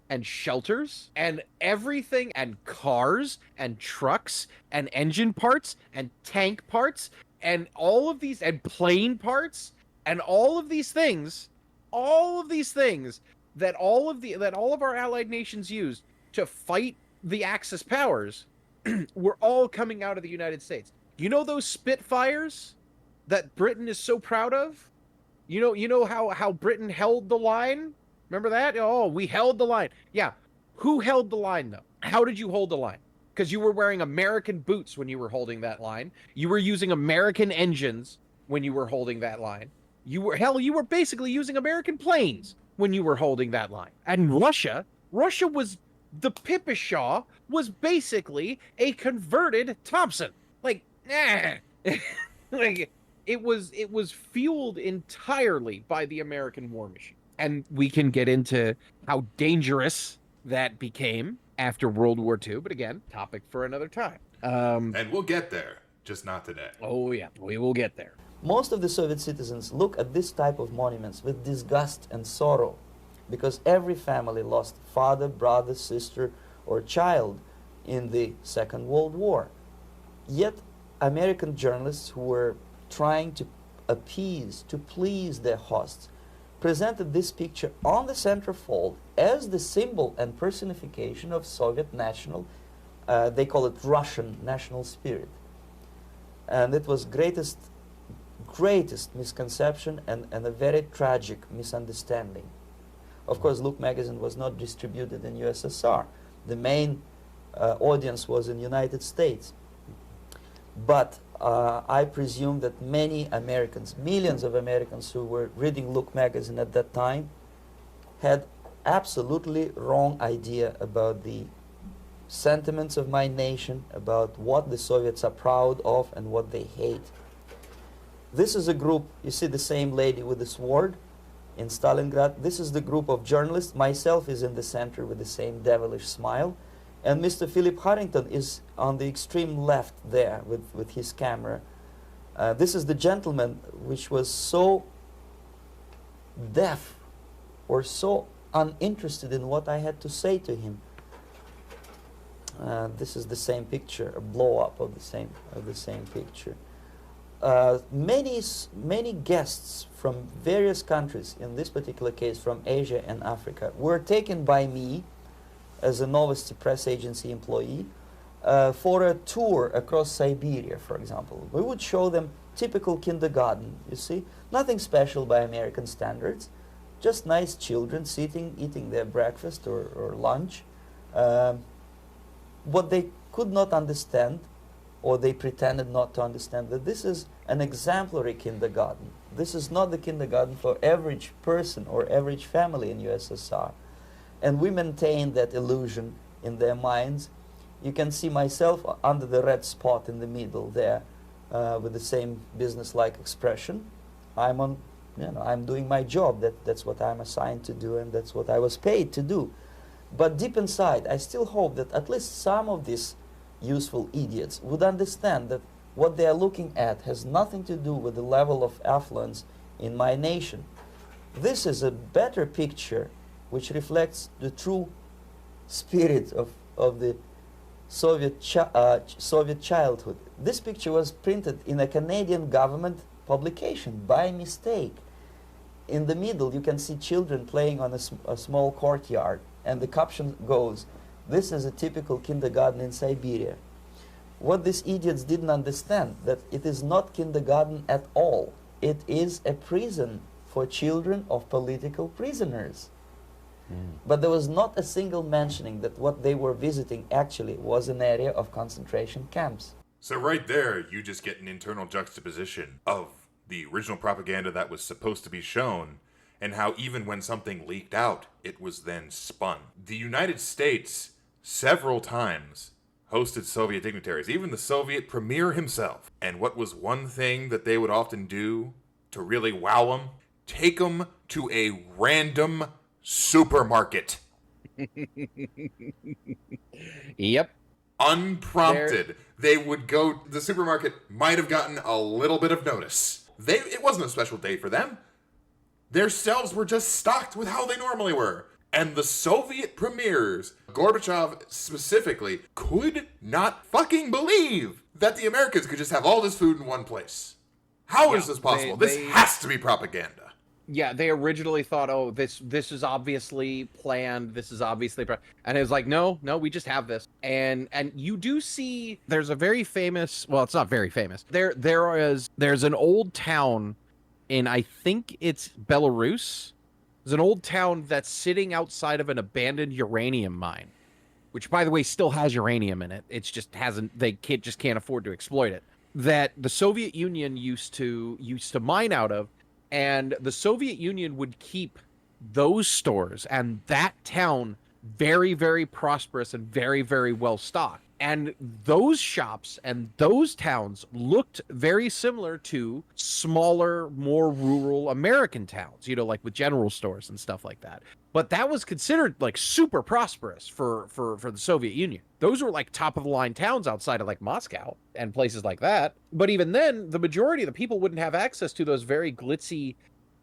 [SPEAKER 2] and shelters and everything, and cars and trucks and engine parts and tank parts and all of these, and plane parts and all of these things that all of our allied nations used to fight the Axis powers were all coming out of the United States. You know those Spitfires that Britain is so proud of? You know how Britain held the line? Remember that? Oh, we held the line. Yeah. Who held the line, though? How did you hold the line? Because you were wearing American boots when you were holding that line. You were using American engines when you were holding that line. You were basically using American planes when you were holding that line. And Russia was, the Pippishaw was basically a converted Thompson. Like, like, it was fueled entirely by the American war machine. And we can get into how dangerous that became after World War II, but again, topic for another time.
[SPEAKER 1] And we'll get there, just not today.
[SPEAKER 2] Oh yeah, we will get there.
[SPEAKER 3] Most of the Soviet citizens look at this type of monuments with disgust and sorrow, because every family lost father, brother, sister, or child in the Second World War. Yet, American journalists who were trying to appease, to please their hosts, presented this picture on the centerfold as the symbol and personification of Soviet national, they call it Russian national spirit. And it was greatest misconception and a very tragic misunderstanding. Of course, Look magazine was not distributed in USSR. The main audience was in United States. But I presume that many Americans, millions of Americans who were reading Look magazine at that time, had absolutely wrong idea about the sentiments of my nation, about what the Soviets are proud of and what they hate. This is a group, you see the same lady with the sword in Stalingrad. This is the group of journalists. Myself is in the center with the same devilish smile. And Mr. Philip Harrington is on the extreme left there with his camera. This is the gentleman which was so deaf or so uninterested in what I had to say to him. This is the same picture, a blow-up of the same picture. Many guests from various countries, in this particular case from Asia and Africa, were taken by me as a Novosti press agency employee for a tour across Siberia, for example. We would show them typical kindergarten, you see, nothing special by American standards, just nice children sitting, eating their breakfast or lunch. What they could not understand, or they pretended not to understand, that this is an exemplary kindergarten. This is not the kindergarten for average person or average family in USSR. And we maintain that illusion in their minds. You can see myself under the red spot in the middle there with the same business-like expression. I'm doing my job. That's what I'm assigned to do, and that's what I was paid to do. But deep inside, I still hope that at least some of these useful idiots would understand that what they are looking at has nothing to do with the level of affluence in my nation. This is a better picture which reflects the true spirit of the Soviet childhood. This picture was printed in a Canadian government publication by mistake. In the middle, you can see children playing on a small courtyard, and the caption goes, "This is a typical kindergarten in Siberia." What these idiots didn't understand, that it is not kindergarten at all. It is a prison for children of political prisoners. But there was not a single mentioning that what they were visiting actually was an area of concentration camps.
[SPEAKER 1] So right there, you just get an internal juxtaposition of the original propaganda that was supposed to be shown, and how even when something leaked out, it was then spun. The United States, several times, hosted Soviet dignitaries, even the Soviet premier himself. And what was one thing that they would often do to really wow them? Take them to a random supermarket.
[SPEAKER 2] Yep.
[SPEAKER 1] Unprompted. They would go, the supermarket might have gotten a little bit of notice. It wasn't a special day for them. Their shelves were just stocked with how they normally were. And the Soviet premiers, Gorbachev specifically, could not fucking believe that the Americans could just have all this food in one place. How is this possible? This has to be propaganda.
[SPEAKER 2] Yeah, they originally thought, oh, this is obviously planned. This is obviously, and it was like, no, we just have this. And you do see, there's a very famous, well, it's not very famous. There's an old town in, I think it's Belarus. There's an old town that's sitting outside of an abandoned uranium mine, which, by the way, still has uranium in it. It's just can't afford to exploit it. That the Soviet Union used to mine out of. And the Soviet Union would keep those stores and that town very, very prosperous and very, very well stocked. And those shops and those towns looked very similar to smaller, more rural American towns, like with general stores and stuff like that. But that was considered like super prosperous for the Soviet Union. Those were like top of the line towns outside of like Moscow and places like that. But even then, the majority of the people wouldn't have access to those very glitzy,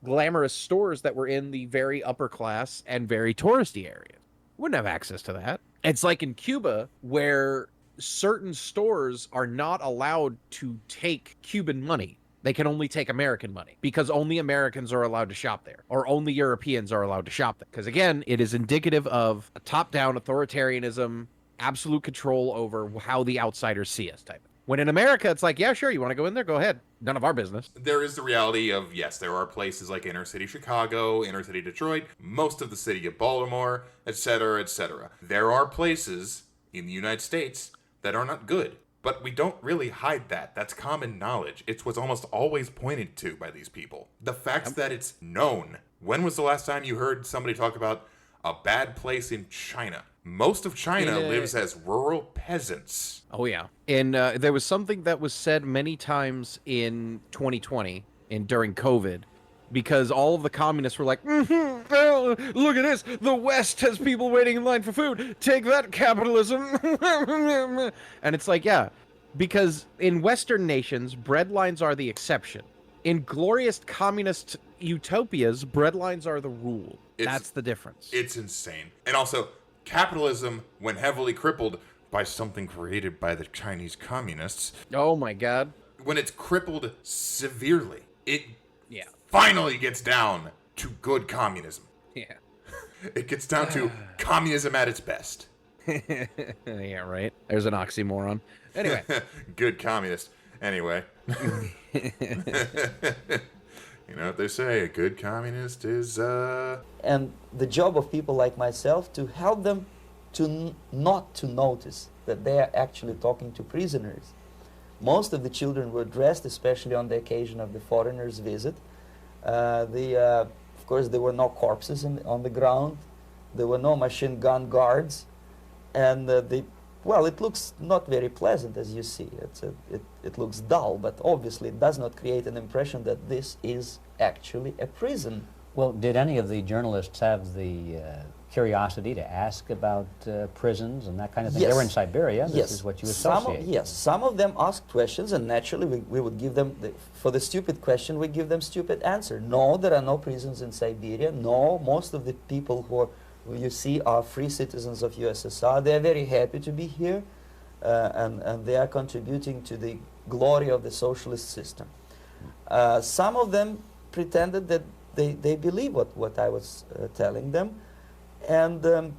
[SPEAKER 2] glamorous stores that were in the very upper class and very touristy areas. Wouldn't have access to that. It's like in Cuba, where certain stores are not allowed to take Cuban money. They can only take American money because only Americans are allowed to shop there, or only Europeans are allowed to shop there. Because again, it is indicative of a top-down authoritarianism, absolute control over how the outsiders see us type. When in America, it's like, yeah, sure, you want to go in there? Go ahead. None of our business.
[SPEAKER 1] There is the reality of, yes, there are places like inner city Chicago, inner city Detroit, most of the city of Baltimore, etc., etc. There are places in the United States that are not good, but we don't really hide that. That's common knowledge. It's what's almost always pointed to by these people. The fact that it's known. When was the last time you heard somebody talk about a bad place in China? Most of China lives as rural peasants.
[SPEAKER 2] Oh, yeah. And there was something that was said many times in 2020 and during COVID because all of the communists were like, oh, look at this, the West has people waiting in line for food, take that, capitalism. And it's like, yeah, because in Western nations, bread lines are the exception. In glorious communist utopias, bread lines are the rule. That's the difference.
[SPEAKER 1] It's insane. And also, capitalism, when heavily crippled by something created by the Chinese communists,
[SPEAKER 2] Oh my god.
[SPEAKER 1] when it's crippled severely, it
[SPEAKER 2] Yeah.
[SPEAKER 1] finally gets down to good communism.
[SPEAKER 2] Yeah.
[SPEAKER 1] It gets down to communism at its best.
[SPEAKER 2] Yeah, right. There's an oxymoron. Anyway.
[SPEAKER 1] Good communist. Anyway. You know what they say, a good communist is,
[SPEAKER 3] And the job of people like myself to help them to not to notice that they are actually talking to prisoners. Most of the children were dressed, especially on the occasion of the foreigners' visit. Of course, there were no corpses on the ground. There were no machine gun guards. And well, it looks not very pleasant, as you see. It looks dull, but obviously it does not create an impression that this is actually a prison.
[SPEAKER 4] Well, did any of the journalists have the curiosity to ask about prisons and that kind of thing?
[SPEAKER 3] Yes.
[SPEAKER 4] They were in Siberia. This
[SPEAKER 3] Yes.
[SPEAKER 4] is what you associate.
[SPEAKER 3] Yes, some of them asked questions, and naturally we would give them, for the stupid question, we give them stupid answer. No, there are no prisons in Siberia. No, most of the people who you see are free citizens of USSR. They are very happy to be here, and they are contributing to the glory of the socialist system. Some of them pretended that they believe what I was telling them, and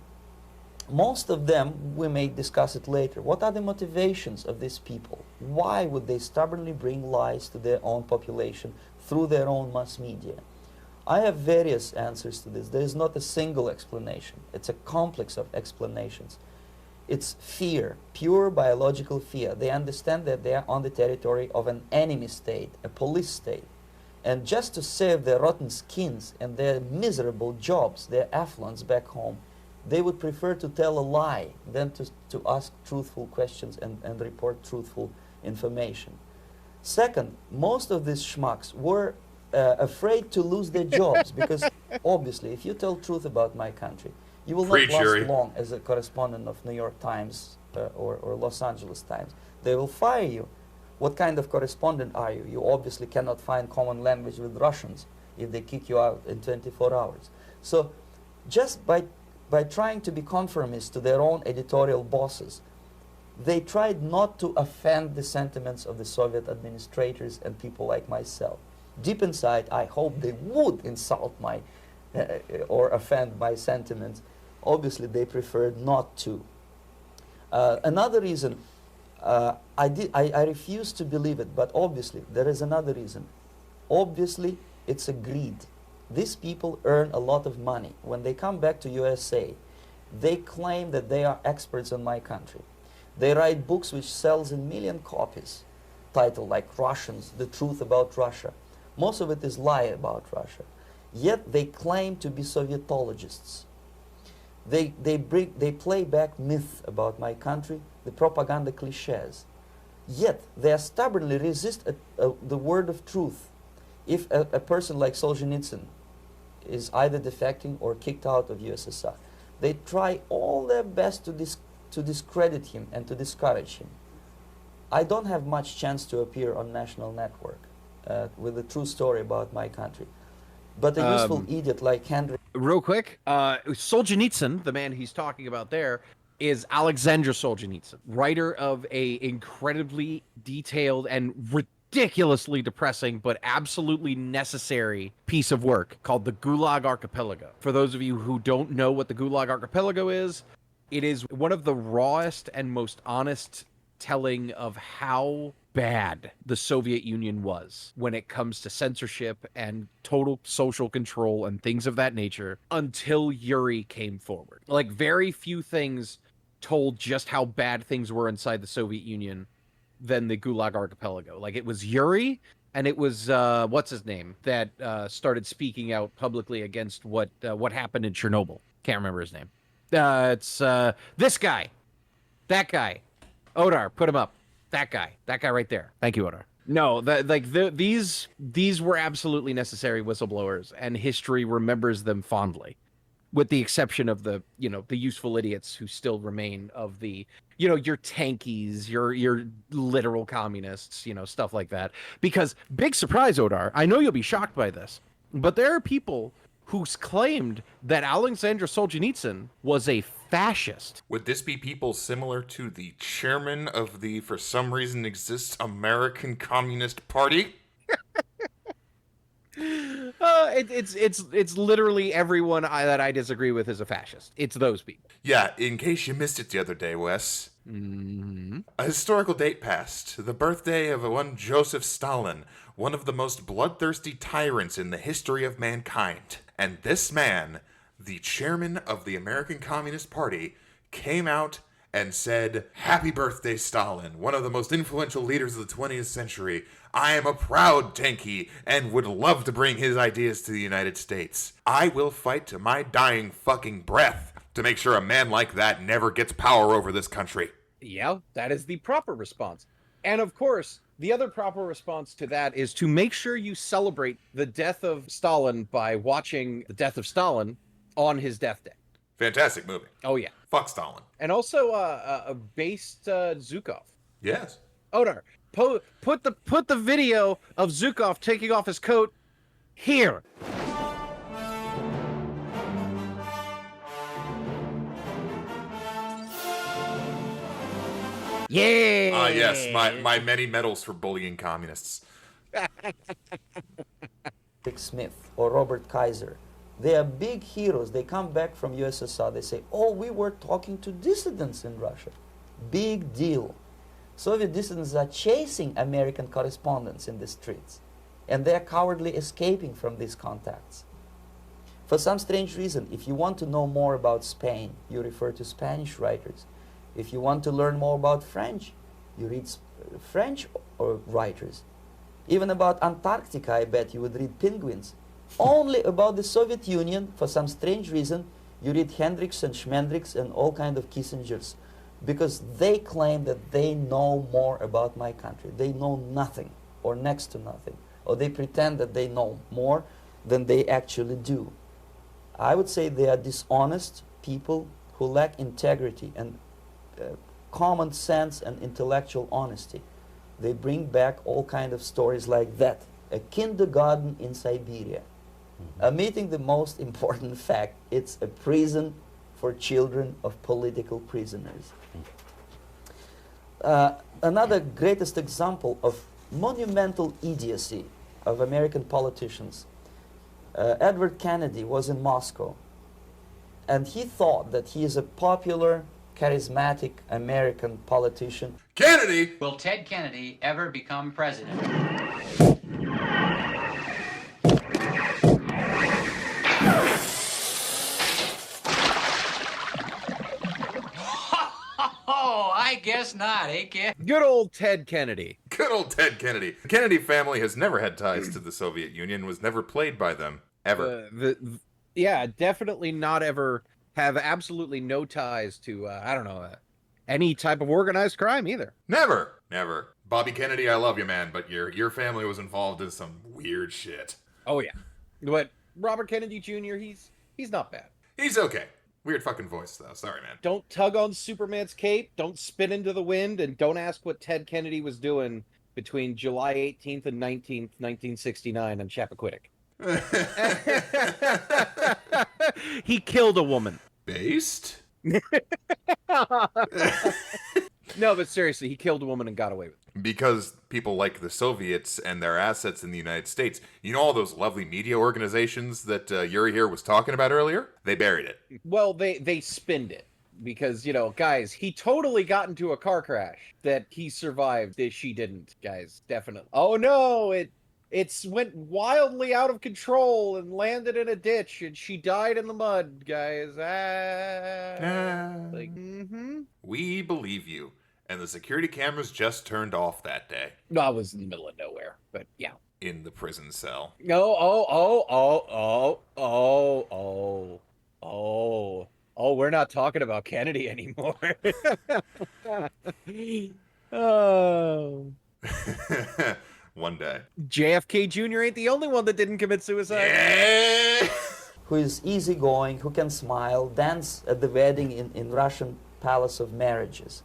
[SPEAKER 3] most of them, we may discuss it later, what are the motivations of these people? Why would they stubbornly bring lies to their own population through their own mass media? I have various answers to this. There is not a single explanation. It's a complex of explanations. It's fear, pure biological fear. They understand that they are on the territory of an enemy state, a police state. And just to save their rotten skins and their miserable jobs, their affluence back home, they would prefer to tell a lie than to ask truthful questions and report truthful information. Second, most of these schmucks were afraid to lose their jobs because obviously if you tell truth about my country, you will
[SPEAKER 1] Preach,
[SPEAKER 3] not last
[SPEAKER 1] Yuri.
[SPEAKER 3] long as a correspondent of New York Times or Los Angeles Times. They will fire you. What kind of correspondent are you? You obviously cannot find common language with Russians if they kick you out in 24 hours. So just by trying to be conformist to their own editorial bosses, they tried not to offend the sentiments of the Soviet administrators and people like myself. Deep inside, I hope they would insult my or offend my sentiments. Obviously, they preferred not to. Another reason, I refuse to believe it, but obviously, there is another reason. Obviously, it's a greed. These people earn a lot of money. When they come back to USA, they claim that they are experts in my country. They write books which sells in million copies, titled like Russians, The Truth About Russia. Most of it is lie about Russia. Yet they claim to be Sovietologists. They play back myth about my country, the propaganda cliches. Yet they stubbornly resist the word of truth. If a person like Solzhenitsyn is either defecting or kicked out of USSR, they try all their best to discredit him and to discourage him. I don't have much chance to appear on national network with a true story about my country. But a useful idiot like Henry...
[SPEAKER 2] Real quick, Solzhenitsyn, the man he's talking about there, is Alexander Solzhenitsyn, writer of a incredibly detailed and ridiculously depressing but absolutely necessary piece of work called the Gulag Archipelago. For those of you who don't know what the Gulag Archipelago is, it is one of the rawest and most honest telling of how bad the Soviet Union was when it comes to censorship and total social control and things of that nature until Yuri came forward. Like, very few things told just how bad things were inside the Soviet Union than the Gulag Archipelago. Like, it was Yuri and it was what's his name that started speaking out publicly against what happened in Chernobyl. Can't remember his name. It's this guy, that guy, Odar. Put him up. That guy right there. Thank you, Odar. No, these were absolutely necessary whistleblowers, and history remembers them fondly, with the exception of the useful idiots who still remain of the your tankies, your literal communists, stuff like that. Because big surprise, Odar, I know you'll be shocked by this, but there are people who's claimed that Alexander Solzhenitsyn was a fascist.
[SPEAKER 1] Would this be people similar to the chairman of the, for some reason exists, American Communist Party?
[SPEAKER 2] It's literally everyone that I disagree with is a fascist. It's those people.
[SPEAKER 1] Yeah, in case you missed it the other day, Wes.
[SPEAKER 2] Mm-hmm.
[SPEAKER 1] A historical date passed, the birthday of one Joseph Stalin, one of the most bloodthirsty tyrants in the history of mankind. And this man, the chairman of the American Communist Party, came out and said, "Happy birthday, Stalin, one of the most influential leaders of the 20th century. I am a proud tanky and would love to bring his ideas to the United States. I will fight to my dying fucking breath to make sure a man like that never gets power over this country."
[SPEAKER 2] Yeah, that is the proper response. And of course, the other proper response to that is to make sure you celebrate the death of Stalin by watching The Death of Stalin on his death day.
[SPEAKER 1] Fantastic movie.
[SPEAKER 2] Oh, yeah.
[SPEAKER 1] Fuck Stalin.
[SPEAKER 2] And also based Zhukov.
[SPEAKER 1] Yes.
[SPEAKER 2] Odar, put the video of Zhukov taking off his coat here. Yeah.
[SPEAKER 1] Ah, yes, my many medals for bullying communists.
[SPEAKER 3] Dick Smith or Robert Kaiser. They are big heroes. They come back from USSR. They say, "Oh, we were talking to dissidents in Russia." Big deal. Soviet dissidents are chasing American correspondents in the streets, and they are cowardly escaping from these contacts. For some strange reason, if you want to know more about Spain, you refer to Spanish writers. If you want to learn more about French, you read French writers. Even about Antarctica, I bet you would read Penguins. Only about the Soviet Union, for some strange reason, you read Hendricks and Schmendricks and all kind of Kissingers, because they claim that they know more about my country. They know nothing, or next to nothing, or they pretend that they know more than they actually do. I would say they are dishonest people who lack integrity and common sense and intellectual honesty. They bring back all kind of stories like that. A kindergarten in Siberia. Omitting the most important fact, it's a prison for children of political prisoners. Another greatest example of monumental idiocy of American politicians. Edward Kennedy was in Moscow, and he thought that he is a popular, charismatic American politician.
[SPEAKER 1] Kennedy!
[SPEAKER 5] Will Ted Kennedy ever become president? Oh, I guess not, eh, kid?
[SPEAKER 2] Good old Ted Kennedy.
[SPEAKER 1] Good old Ted Kennedy. The Kennedy family has never had ties to the Soviet Union, was never played by them, ever.
[SPEAKER 2] Yeah, definitely not ever, have absolutely no ties to, any type of organized crime either.
[SPEAKER 1] Never. Bobby Kennedy, I love you, man, but your family was involved in some weird shit.
[SPEAKER 2] Oh, yeah. But Robert Kennedy Jr., he's not bad.
[SPEAKER 1] He's okay. Weird fucking voice, though. Sorry, man.
[SPEAKER 2] Don't tug on Superman's cape, don't spin into the wind, and don't ask what Ted Kennedy was doing between July 18th and 19th, 1969 on Chappaquiddick. He killed a woman.
[SPEAKER 1] Based?
[SPEAKER 2] No, but seriously, he killed a woman and got away with it.
[SPEAKER 1] Because people like the Soviets and their assets in the United States. You know all those lovely media organizations that Yuri here was talking about earlier? They buried it.
[SPEAKER 2] Well, they spinned it. Because, guys, he totally got into a car crash that he survived. She didn't, guys, definitely. Oh, no, it went wildly out of control and landed in a ditch, and she died in the mud, guys.
[SPEAKER 1] We believe you. And the security cameras just turned off that day.
[SPEAKER 2] No, I was in the middle of nowhere, but yeah.
[SPEAKER 1] In the prison cell.
[SPEAKER 2] No, we're not talking about Kennedy anymore. Oh.
[SPEAKER 1] One day.
[SPEAKER 2] JFK Jr. ain't the only one that didn't commit suicide.
[SPEAKER 1] Yeah.
[SPEAKER 3] Who is easygoing, who can smile, dance at the wedding in Russian Palace of Marriages.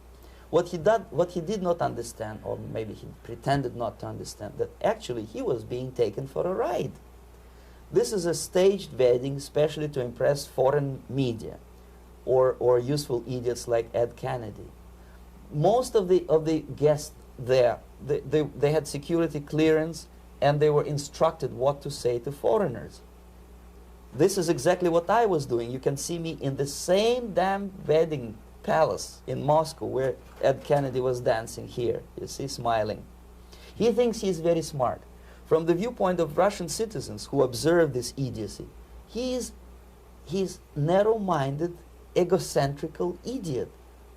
[SPEAKER 3] What he did not understand, or maybe he pretended not to understand, that actually he was being taken for a ride. This is a staged wedding, especially to impress foreign media or useful idiots like Ed Kennedy. Most of the guests there, they had security clearance and they were instructed what to say to foreigners. This is exactly what I was doing. You can see me in the same damn wedding palace in Moscow where Ed Kennedy was dancing here. You see, smiling. He thinks he's very smart. From the viewpoint of Russian citizens who observe this idiocy, he's narrow-minded, egocentrical idiot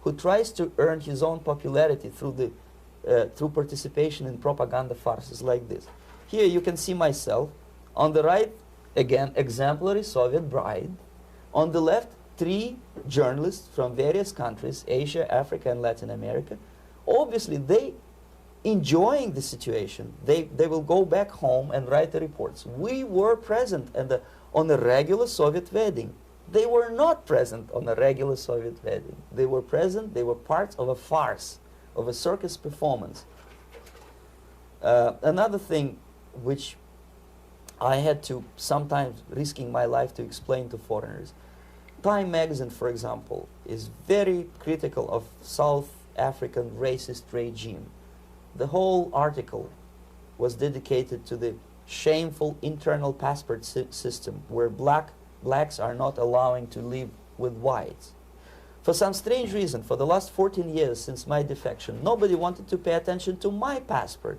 [SPEAKER 3] who tries to earn his own popularity through participation in propaganda farces like this. Here you can see myself. On the right, again, exemplary Soviet bride. On the left, 3 journalists from various countries, Asia, Africa, and Latin America. Obviously, they enjoying the situation. They will go back home and write the reports. We were present on a regular Soviet wedding. They were not present on a regular Soviet wedding. They were present, they were part of a farce, of a circus performance. Another thing which I had to sometimes risking my life to explain to foreigners. Time magazine, for example, is very critical of South African racist regime. The whole article was dedicated to the shameful internal passport system where blacks are not allowing to live with whites. For some strange reason, for the last 14 years since my defection, nobody wanted to pay attention to my passport.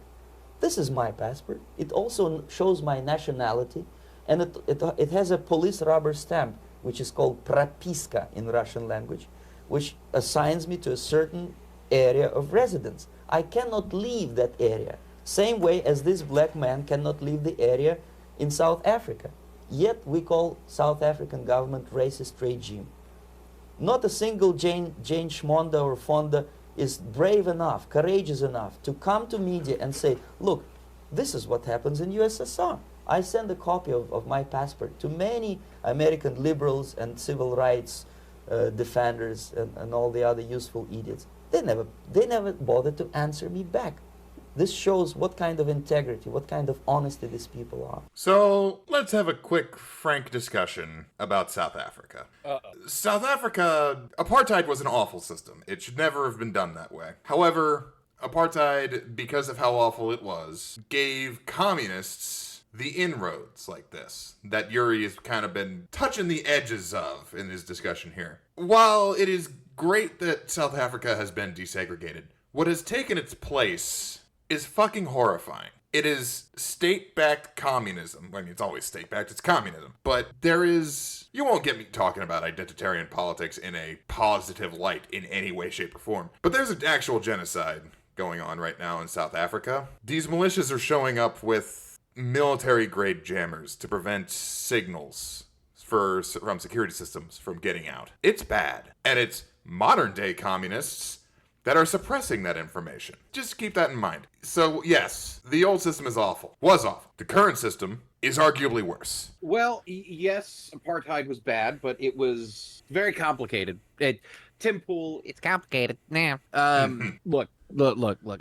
[SPEAKER 3] This is my passport. It also shows my nationality, and it has a police rubber stamp, which is called propiska in Russian language, which assigns me to a certain area of residence. I cannot leave that area, same way as this black man cannot leave the area in South Africa. Yet we call South African government racist regime. Not a single Jane Schmonda or Fonda is brave enough, courageous enough to come to media and say, look, this is what happens in USSR. I send a copy of my passport to many American liberals and civil rights defenders and all the other useful idiots. They never bothered to answer me back. This shows what kind of integrity, what kind of honesty these people are.
[SPEAKER 1] So, let's have a quick, frank discussion about South Africa. South Africa, apartheid was an awful system. It should never have been done that way. However, apartheid, because of how awful it was, gave communists the inroads like this that Yuri has kind of been touching the edges of in his discussion here. While it is great that South Africa has been desegregated, what has taken its place is fucking horrifying. It is state-backed communism. I mean, it's always state-backed, it's communism. But there is... You won't get me talking about identitarian politics in a positive light in any way, shape, or form. But there's an actual genocide going on right now in South Africa. These militias are showing up with military-grade jammers to prevent signals from security systems from getting out. It's bad. And it's modern-day communists that are suppressing that information. Just keep that in mind. So, yes, the old system is awful. Was awful. The current system is arguably worse.
[SPEAKER 2] Well, yes, apartheid was bad, but it was very complicated. Tim Pool, it's complicated. Nah. Look.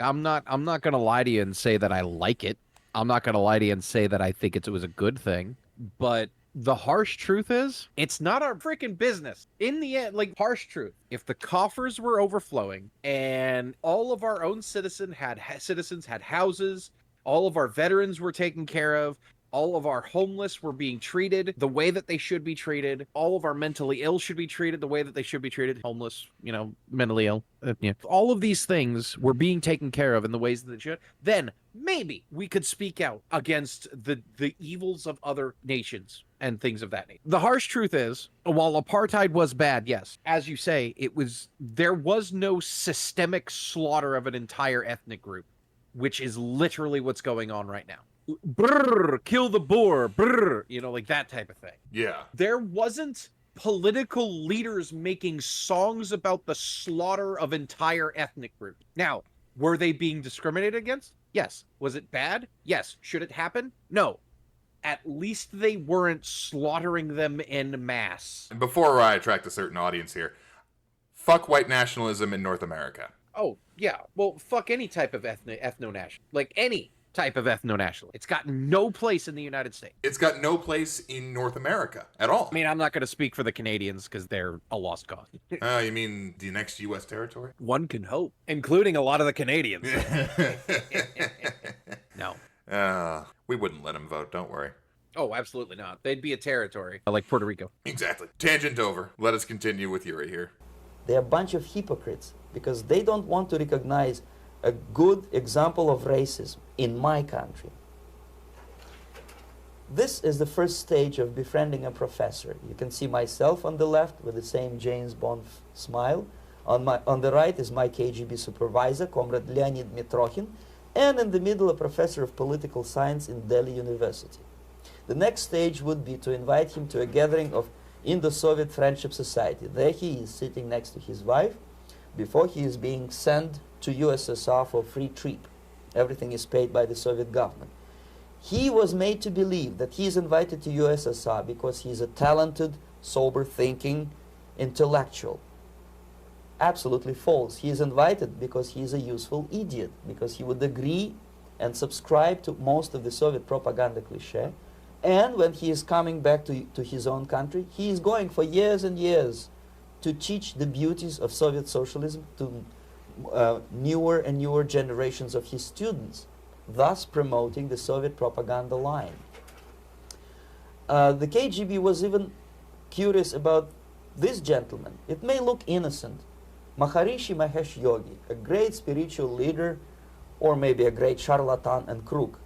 [SPEAKER 2] I'm not gonna lie to you and say that I like it. I'm not gonna lie to you and say that I think it was a good thing. But the harsh truth is, it's not our freaking business. In the end, like, harsh truth, if the coffers were overflowing and all of our own citizens had houses, all of our veterans were taken care of, all of our homeless were being treated the way that they should be treated, all of our mentally ill should be treated the way that they should be treated, homeless, mentally ill, all of these things were being taken care of in the ways that they should, then maybe we could speak out against the evils of other nations and things of that nature. The harsh truth is, while apartheid was bad, yes, as you say, there was no systemic slaughter of an entire ethnic group, which is literally what's going on right now. Brrr, kill the Boer, brrr, like that type of thing.
[SPEAKER 1] Yeah.
[SPEAKER 2] There wasn't political leaders making songs about the slaughter of entire ethnic groups. Now, were they being discriminated against? Yes. Was it bad? Yes. Should it happen? No. At least they weren't slaughtering them en masse.
[SPEAKER 1] And before I attract a certain audience here, fuck white nationalism in North America.
[SPEAKER 2] Oh, yeah. Well, fuck any type of ethno-national. Like, any type of ethno-national. It's got no place in the United States.
[SPEAKER 1] It's got no place in North America at all.
[SPEAKER 2] I mean, I'm not going to speak for the Canadians because they're a lost cause.
[SPEAKER 1] You mean the next U.S. territory?
[SPEAKER 2] One can hope, including a lot of the Canadians. No.
[SPEAKER 1] We wouldn't let them vote, don't worry.
[SPEAKER 2] Oh, absolutely not. They'd be a territory like Puerto Rico.
[SPEAKER 1] Exactly. Tangent over. Let us continue with Yuri here.
[SPEAKER 3] They're a bunch of hypocrites because they don't want to recognize a good example of racism in my country. This is the first stage of befriending a professor. You can see myself on the left with the same James Bond smile. On the right is my KGB supervisor, Comrade Leonid Mitrokhin, and in the middle a professor of political science in Delhi University. The next stage would be to invite him to a gathering of Indo-Soviet Friendship Society. There he is sitting next to his wife before he is being sent to USSR for free trip. Everything is paid by the Soviet government. He was made to believe that he is invited to USSR because he is a talented, sober-thinking intellectual. Absolutely false. He is invited because he is a useful idiot, because he would agree and subscribe to most of the Soviet propaganda cliché. And when he is coming back to his own country, he is going for years and years to teach the beauties of Soviet socialism to newer and newer generations of his students, thus promoting the Soviet propaganda line. The KGB was even curious about this gentleman. It may look innocent. Maharishi Mahesh Yogi, a great spiritual leader, or maybe a great charlatan and crook,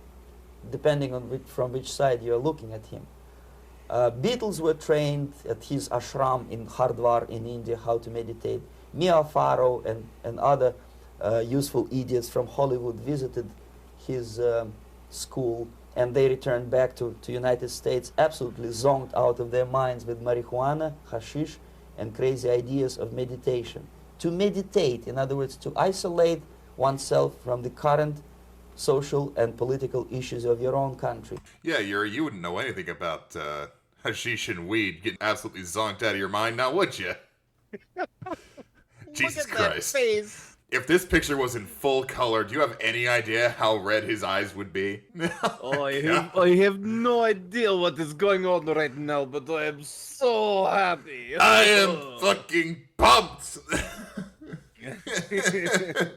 [SPEAKER 3] depending on from which side you are looking at him. Beatles were trained at his ashram in Hardwar in India how to meditate. Mia Farrow and other useful idiots from Hollywood visited his school, and they returned back to United States absolutely zonked out of their minds with marijuana, hashish, and crazy ideas of meditation. To meditate, in other words, to isolate oneself from the current social and political issues of your own country.
[SPEAKER 1] Yeah, Yuri, you wouldn't know anything about hashish and weed getting absolutely zonked out of your mind, now would you? Jesus
[SPEAKER 2] Look at
[SPEAKER 1] Christ.
[SPEAKER 2] that face.
[SPEAKER 1] If this picture was in full color, do you have any idea how red his eyes would be?
[SPEAKER 2] I have no idea what is going on right now, but I am so happy.
[SPEAKER 1] I am fucking pumped!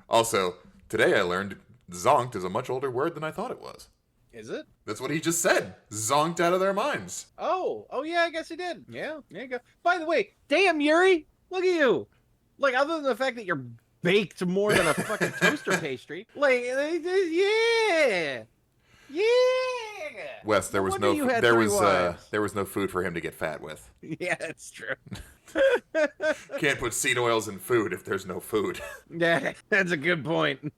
[SPEAKER 1] Also, today I learned zonked is a much older word than I thought it was.
[SPEAKER 2] Is it?
[SPEAKER 1] That's what he just said. Zonked out of their minds.
[SPEAKER 2] Oh yeah, I guess he did. Yeah, there you go. By the way, damn Yuri, look at you. Like, other than the fact that you're baked more than a fucking toaster pastry, like, yeah.
[SPEAKER 1] Wes, there
[SPEAKER 2] No
[SPEAKER 1] was
[SPEAKER 2] wonder you had
[SPEAKER 1] there
[SPEAKER 2] three
[SPEAKER 1] was
[SPEAKER 2] wives.
[SPEAKER 1] there was no food for him to get fat with.
[SPEAKER 2] Yeah, that's true.
[SPEAKER 1] Can't put seed oils in food if there's no food.
[SPEAKER 2] Yeah, that's a good point.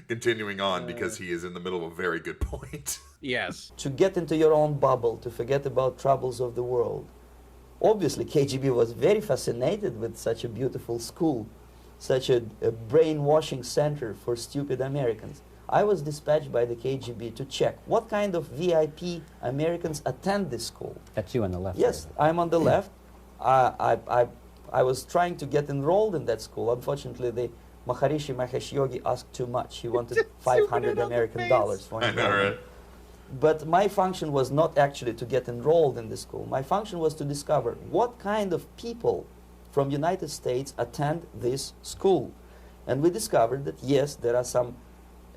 [SPEAKER 1] Continuing on, because he is in the middle of a very good point.
[SPEAKER 2] Yes.
[SPEAKER 3] To get into your own bubble, to forget about troubles of the world. Obviously, KGB was very fascinated with such a beautiful school, such a brainwashing center for stupid Americans. I was dispatched by the KGB to check what kind of VIP Americans attend this school.
[SPEAKER 4] That's you on the left.
[SPEAKER 3] Yes,
[SPEAKER 4] there.
[SPEAKER 3] I'm on the left. I was trying to get enrolled in that school. Unfortunately, the Maharishi Mahesh Yogi asked too much. He wanted 500 American dollars for
[SPEAKER 1] I know, right?
[SPEAKER 3] But my function was not actually to get enrolled in the school. My function was to discover what kind of people from United States attend this school. And we discovered that, yes, there are some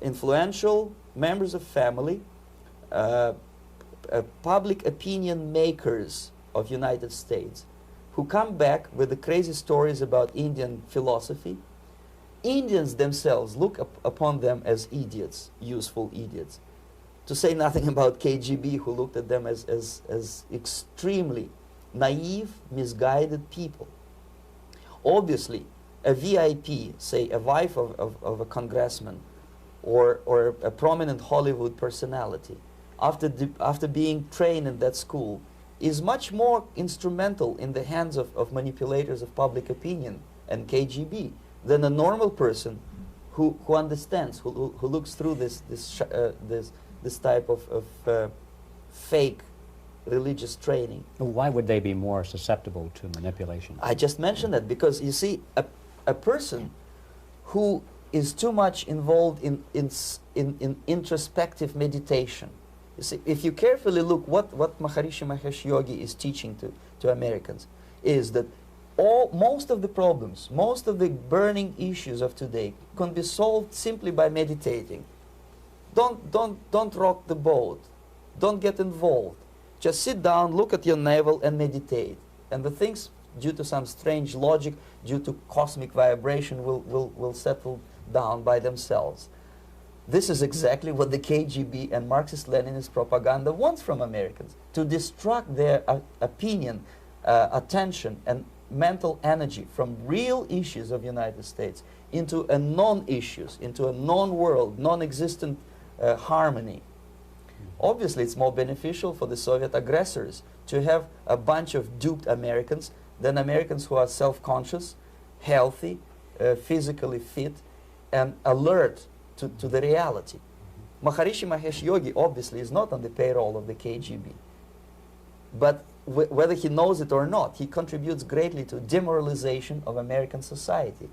[SPEAKER 3] influential members of family, public opinion makers of United States who come back with the crazy stories about Indian philosophy. Indians themselves look upon them as idiots, useful idiots. To say nothing about KGB, who looked at them as extremely naive, misguided people. Obviously, a VIP, say a wife of a congressman, or a prominent Hollywood personality, after being trained in that school, is much more instrumental in the hands of manipulators of public opinion and KGB than a normal person who understands, who looks through this type of fake religious training.
[SPEAKER 4] Why would they be more susceptible to manipulation?
[SPEAKER 3] I just mentioned that because, you see, a person who is too much involved in introspective meditation. You see, if you carefully look what Maharishi Mahesh Yogi is teaching to Americans, is that most of the problems, most of the burning issues of today can be solved simply by meditating. Don't rock the boat. Don't get involved. Just sit down, look at your navel, and meditate. And the things, due to some strange logic, due to cosmic vibration, will settle down by themselves. This is exactly what the KGB and Marxist-Leninist propaganda wants from Americans, to distract their opinion, attention, and mental energy from real issues of the United States into a non-issues, into a non-world, non-existent harmony. Obviously, it's more beneficial for the Soviet aggressors to have a bunch of duped Americans than Americans who are self-conscious, healthy, physically fit, and alert to the reality. Maharishi Mahesh Yogi obviously is not on the payroll of the KGB. But whether he knows it or not, he contributes greatly to demoralization of American society.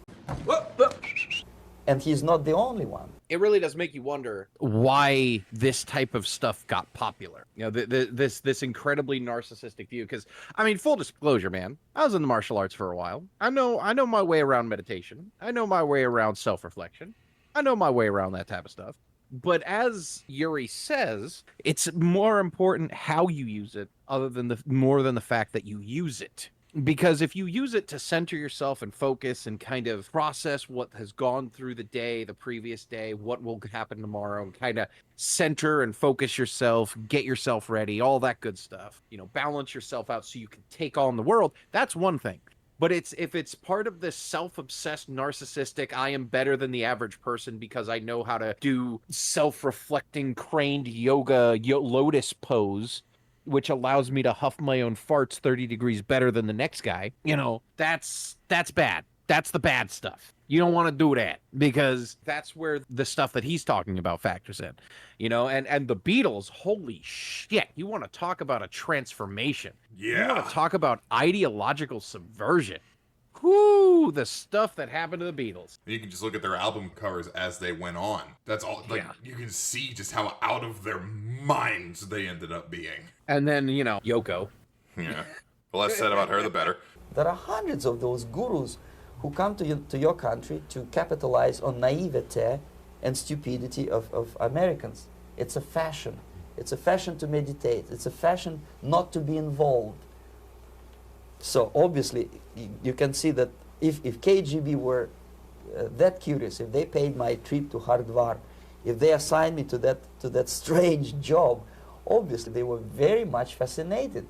[SPEAKER 3] And he's not the only one.
[SPEAKER 2] It really does make you wonder why this type of stuff got popular. You know, this incredibly narcissistic view. Because, I mean, full disclosure, man, I was in the martial arts for a while. I know my way around meditation. I know my way around self-reflection. I know my way around that type of stuff. But as Yuri says, it's more important how you use it, more than the fact that you use it. Because if you use it to center yourself and focus and kind of process what has gone through the day, the previous day, what will happen tomorrow, and kind of center and focus yourself, get yourself ready, all that good stuff, you know, balance yourself out so you can take on the world, that's one thing. But if it's part of this self-obsessed, narcissistic, I am better than the average person because I know how to do self-reflecting, craned yoga, lotus pose, which allows me to huff my own farts 30 degrees better than the next guy, you know, that's bad. That's the bad stuff. You don't want to do that because that's where the stuff that he's talking about factors in, you know, and the Beatles, holy shit. You want to talk about a transformation.
[SPEAKER 1] Yeah.
[SPEAKER 2] You want to talk about ideological subversion. Whoo, the stuff that happened to the Beatles.
[SPEAKER 1] You can just look at their album covers as they went on. That's all. Like,
[SPEAKER 2] Yeah.
[SPEAKER 1] You can see just how out of their minds they ended up being.
[SPEAKER 2] And then, you know, Yoko.
[SPEAKER 1] Yeah. The less said about her, the better.
[SPEAKER 3] There are hundreds of those gurus who come to your country to capitalize on naivete and stupidity of Americans. It's a fashion. It's a fashion to meditate. It's a fashion not to be involved. So obviously, you can see that if KGB were that curious, if they paid my trip to Hardwar, if they assigned me to that strange job, obviously they were very much fascinated.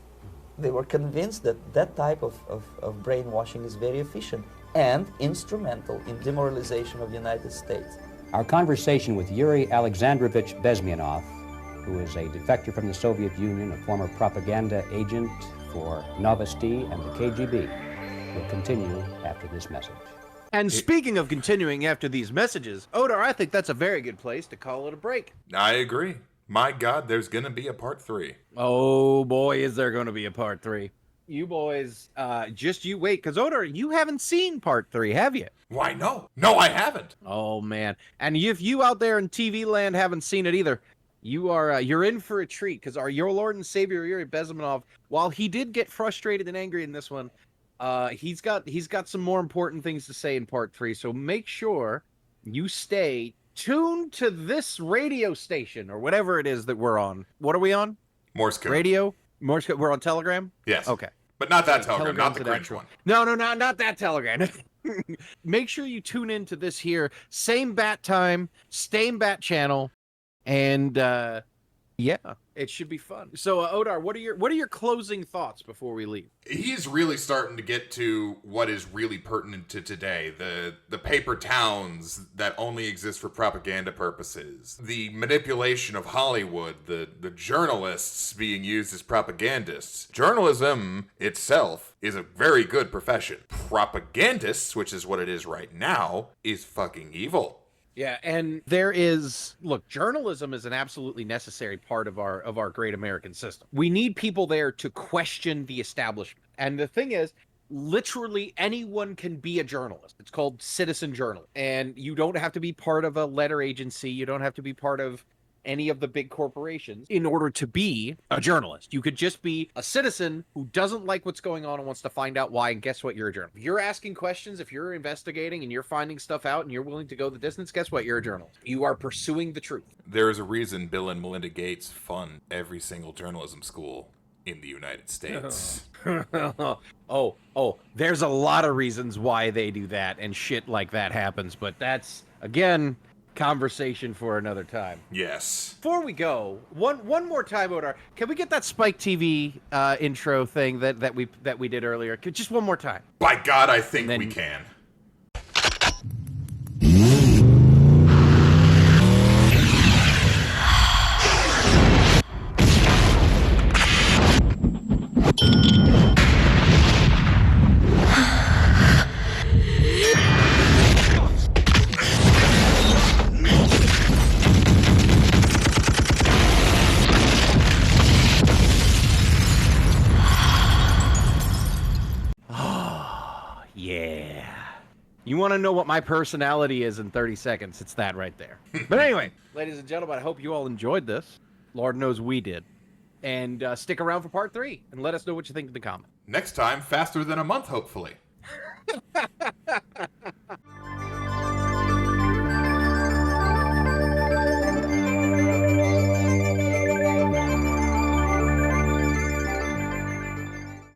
[SPEAKER 3] They were convinced that that type of brainwashing is very efficient and instrumental in demoralization of the United States.
[SPEAKER 4] Our conversation with Yuri Alexandrovich Bezmenov, who is a defector from the Soviet Union, a former propaganda agent for Novosti and the KGB, will continue after this message.
[SPEAKER 2] And speaking of continuing after these messages, Odar, I think that's a very good place to call it a break.
[SPEAKER 1] I agree. My God, there's going to be a part 3.
[SPEAKER 2] Oh boy, is there going to be a part 3. You boys, just you wait, because Odar, you haven't seen part 3, have you?
[SPEAKER 1] Why, no. No, I haven't.
[SPEAKER 2] Oh man. And if you out there in TV land haven't seen it either, you're in for a treat, because your Lord and Savior Yuri Bezmenov, while he did get frustrated and angry in this one, he's got some more important things to say in part 3. So make sure you stay tuned to this radio station or whatever it is that we're on. What are we on?
[SPEAKER 1] Morse code.
[SPEAKER 2] Radio? Morse code. We're on Telegram?
[SPEAKER 1] Yes.
[SPEAKER 2] Okay.
[SPEAKER 1] But not that Telegram, not the
[SPEAKER 2] Telegram's
[SPEAKER 1] cringe one.
[SPEAKER 2] No, not that Telegram. Make sure you tune into this here. Same bat time, same bat channel, and yeah, it should be fun. So, Odar, what are your closing thoughts before we leave?
[SPEAKER 1] He's really starting to get to what is really pertinent to today. The paper towns that only exist for propaganda purposes. The manipulation of Hollywood. The journalists being used as propagandists. Journalism itself is a very good profession. Propagandists, which is what it is right now, is fucking evil.
[SPEAKER 2] Yeah, and there is, look, journalism is an absolutely necessary part of our great American system. We need people there to question the establishment. And the thing is, literally anyone can be a journalist. It's called citizen journalism. And you don't have to be part of a letter agency. You don't have to be part of any of the big corporations in order to be a journalist. You could just be a citizen who doesn't like what's going on and wants to find out why, and guess what? You're a journalist. If you're asking questions, if you're investigating and you're finding stuff out and you're willing to go the distance, guess what? You're a journalist. You are pursuing the truth.
[SPEAKER 1] There is a reason Bill and Melinda Gates fund every single journalism school in the United States.
[SPEAKER 2] There's a lot of reasons why they do that and shit like that happens, but that's, again, conversation for another time.
[SPEAKER 1] Yes.
[SPEAKER 2] Before we go, one more time, Odar, can we get that Spike TV intro thing that we did earlier? Just one more time.
[SPEAKER 1] By God, I think we can.
[SPEAKER 2] Yeah. You want to know what my personality is in 30 seconds? It's that right there. But anyway, ladies and gentlemen, I hope you all enjoyed this. Lord knows we did. And stick around for part 3 and let us know what you think in the comments.
[SPEAKER 1] Next time, faster than a month, hopefully.